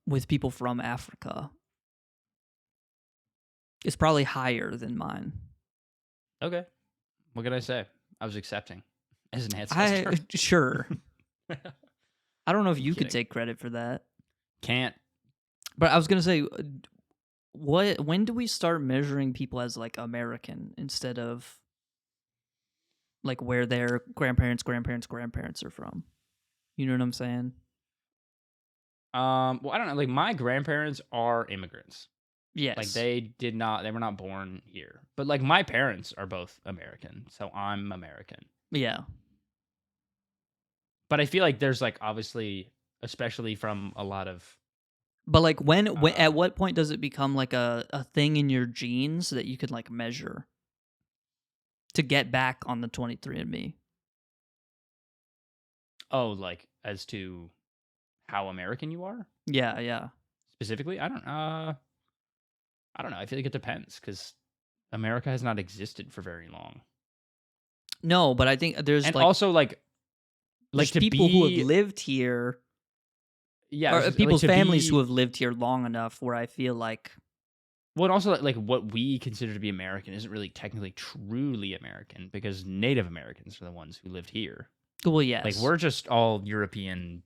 with people from Africa is probably higher than mine. Okay. What could I say? I was accepting as an ancestor. Sure. I don't know if you could take credit for that. Can't. But I was going to say, when do we start measuring people as American insteed of where their grandparents are from? You know what I'm saying? Well, I don't know. My grandparents are immigrants. Yes. They were not born here. But my parents are both American, so I'm American. Yeah. But I feel there's obviously, especially from a lot of. But when at what point does it become a thing in your genes that you could measure to get back on the 23andMe? Oh, as to how American you are? Yeah, yeah. Specifically, I don't know. I feel it depends because America has not existed for very long. No, but I think there's also there's to people who have lived here. Yeah, or people's families who have lived here long enough where I feel well, and also what we consider to be American isn't really technically truly American because Native Americans are the ones who lived here. Well, yes. We're just all European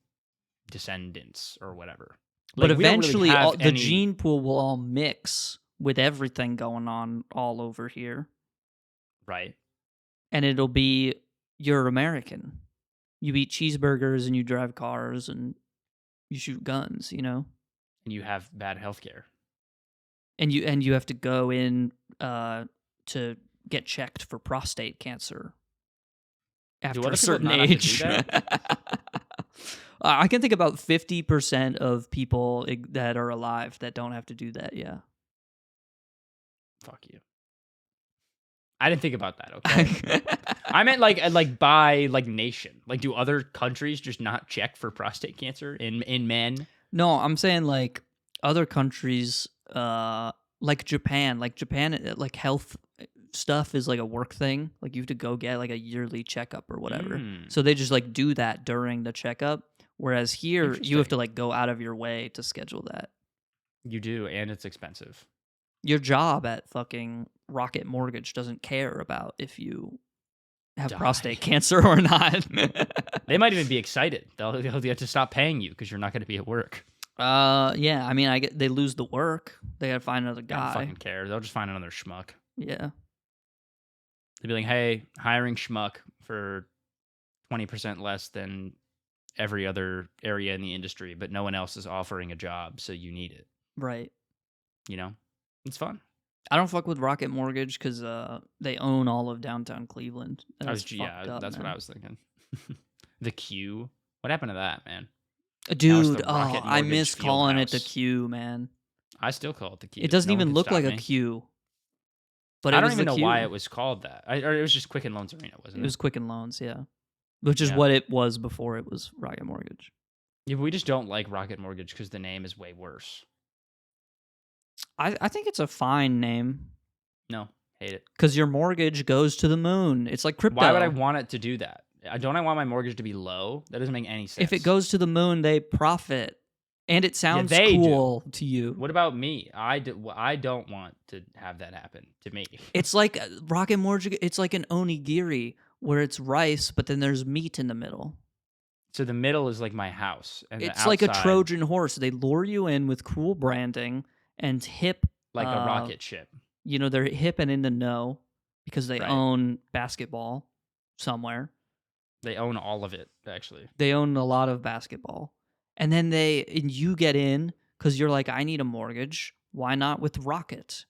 descendants or whatever. But eventually, the gene pool will all mix with everything going on all over here. Right. And it'll be, you're American. You eat cheeseburgers and you drive cars and You shoot guns, you know? And you have bad healthcare. And you have to go in to get checked for prostate cancer after a certain age. I can think about 50% of people that are alive that don't have to do that. Yeah. Fuck you. I didn't think about that. Okay. I meant like by like nation. Like, do other countries just not check for prostate cancer in men? No, I'm saying like other countries, like Japan. Like Japan, like health stuff is like a work thing. Like you have to go get like a yearly checkup or whatever. So they just like do that during the checkup. Whereas here, you have to like go out of your way to schedule that. You do, and it's expensive. Your job at fucking Rocket Mortgage doesn't care about if you have prostate cancer or not. They might even be excited. They'll have to stop paying you because you're not going to be at work. Yeah. I mean, they lose the work. They got to find another guy. I don't fucking care. They'll just find another schmuck. Yeah. They'll be like, hey, hiring schmuck for 20% less than every other area in the industry, but no one else is offering a job, so you need it. Right. You know? It's fun. I don't fuck with Rocket Mortgage because they own all of downtown Cleveland. That's what I was thinking. The Q. What happened to that, man? Dude, I miss calling it the Q, man. I still call it the Q. It doesn't even look like a Q. But I don't even know why it was called that. Or it was just Quicken Loans Arena, wasn't it? It was Quicken Loans, yeah. Which is what it was before it was Rocket Mortgage. Yeah, but we just don't like Rocket Mortgage because the name is way worse. I think it's a fine name. No, hate it. Because your mortgage goes to the moon. It's like crypto. Why would I want it to do that? Don't I want my mortgage to be low? That doesn't make any sense. If it goes to the moon, they profit. And it sounds cool to you. What about me? I don't want to have that happen to me. It's like Rocket Mortgage. It's like an onigiri where it's rice, but then there's meat in the middle. So the middle is like my house. And it's like a Trojan horse. They lure you in with cool branding and hip. Like a rocket ship. You know, they're hip and in the know because they own basketball somewhere. They own all of it, actually. They own a lot of basketball. And then you get in because you're like, I need a mortgage. Why not with Rocket?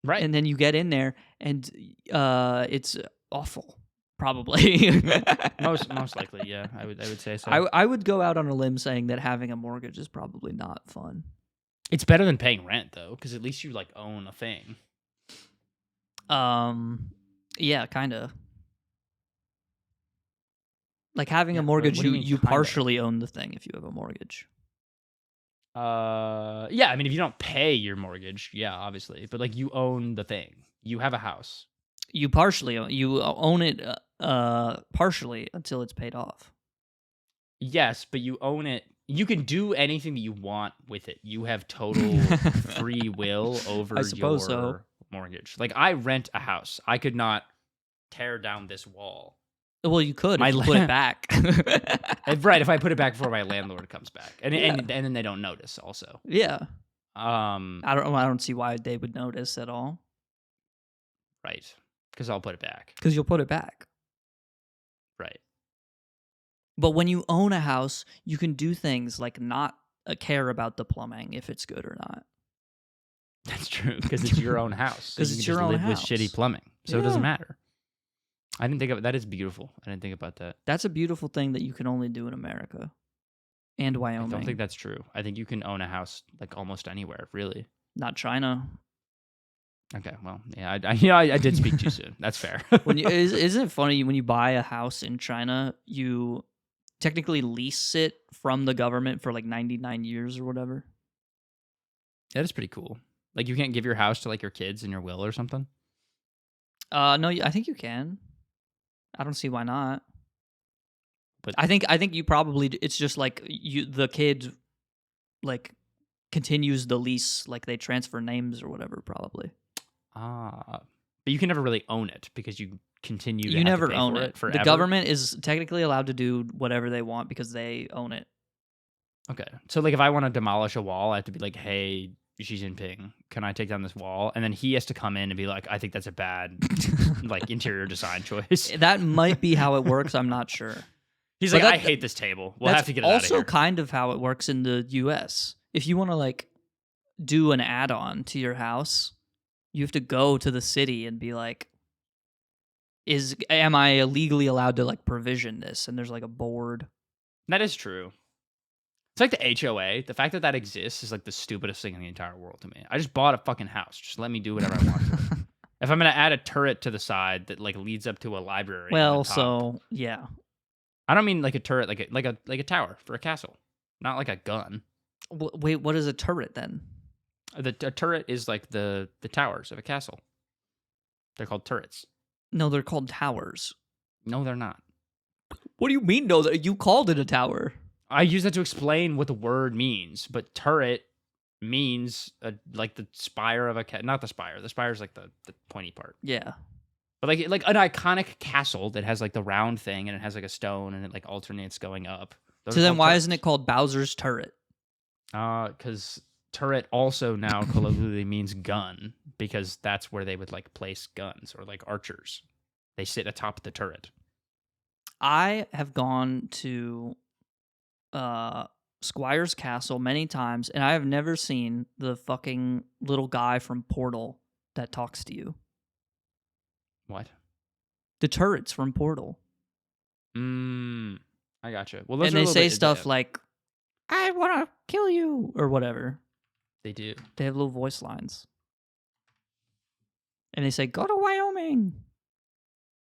Right. And then you get in there, and it's awful, probably. most likely, yeah. I would say so. I would go out on a limb saying that having a mortgage is probably not fun. It's better than paying rent, though, because at least you like own a thing. Yeah, kind of. Like having a mortgage, you partially own the thing if you have a mortgage. Yeah, I mean, if you don't pay your mortgage, yeah, obviously, but like you own the thing. You have a house. You partially own it partially until it's paid off. Yes, but you own it. You can do anything that you want with it. You have total free will over your mortgage. Like I rent a house. I could not tear down this wall. Well, you could if you put it back. Right, if I put it back before my landlord comes back. And then they don't notice also. Yeah. I don't see why they would notice at all. Right. Because I'll put it back. Because you'll put it back. Right. But when you own a house, you can do things like not care about the plumbing if it's good or not. That's true, because it's your own house. Because it's your own house. Live with shitty plumbing, so it doesn't matter. I didn't think of that. Is beautiful. I didn't think about that. That's a beautiful thing that you can only do in America and Wyoming. I don't think that's true. I think you can own a house like almost anywhere, really. Not China. Okay, well, yeah, I did speak too soon. That's fair. Isn't it funny when you buy a house in China, you technically lease it from the government for like 99 years or whatever? That is pretty cool. Like you can't give your house to like your kids in your will or something? No, I think you can. I don't see why not. But I think you probably, it's just like the kid like continues the lease, like they transfer names or whatever probably. But you can never really own it because you continue to you never to pay own for it forever. The government is technically allowed to do whatever they want because they own it. Okay. So like if I want to demolish a wall, I have to be like, hey, Xi Jinping, can I take down this wall? And then he has to come in and be like, I think that's a bad like interior design choice. That might be how it works. I'm not sure. He's But like, I hate this table. We'll have to get it out of here. That's also kind of how it works in the U.S. If you want to like do an add-on to your house, you have to go to the city and be like, am I legally allowed to like provision this? And there's like a board. That is true. It's like the HOA. The fact that that exists is like the stupidest thing in the entire world to me. I just bought a fucking house. Just let me do whatever I want. If I'm gonna add a turret to the side that like leads up to a library. Well, so yeah. I don't mean like a turret, like a tower for a castle, not like a gun. Wait, what is a turret then? A turret is like the towers of a castle. They're called turrets. No, they're called towers. No, they're not. What do you mean? No, you called it a tower. I use that to explain what the word means, but turret means like the spire of a not the spire. The spire is like the pointy part. Yeah. But like an iconic castle that has like the round thing and it has like a stone and it like alternates going up. So then why isn't it called Bowser's turret? Because turret also now colloquially means gun, because that's where they would like place guns, or like archers. They sit atop the turret. I have gone to Squire's Castle many times, and I have never seen the fucking little guy from Portal that talks to you. What? The turrets from Portal. I gotcha. Well, those and they say stuff like, I want to kill you, or whatever. They do. They have little voice lines. And they say, go to Wyoming.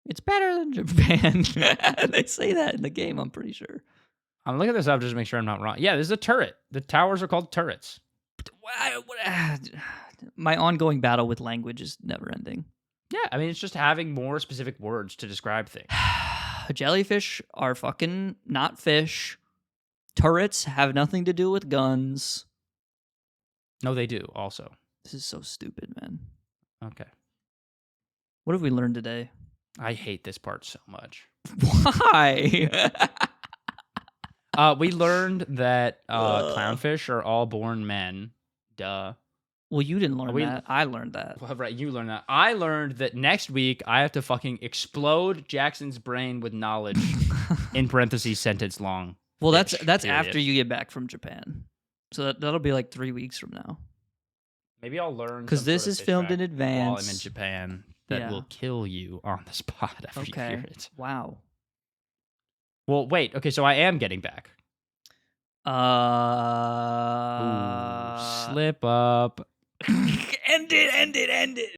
It's better than Japan. They say that in the game, I'm pretty sure. I'm looking this up just to make sure I'm not wrong. Yeah, this is a turret. The towers are called turrets. My ongoing battle with language is never ending. Yeah, I mean, it's just having more specific words to describe things. Jellyfish are fucking not fish. Turrets have nothing to do with guns. No, they do also. This is so stupid, man. Okay. What have we learned today? I hate this part so much. Why? We learned that clownfish are all born men. Duh. Well, you didn't learn that. I learned that. Well, right, you learned that. I learned that next week I have to fucking explode Jackson's brain with knowledge in parentheses sentence long. Well, that's after you get back from Japan. So that'll be like 3 weeks from now. Maybe I'll learn. Because this is filmed in advance. While I'm in Japan. That will kill you on the spot after you hear it. Wow. Well, wait. Okay, so I am getting back. Ooh, slip up. End it.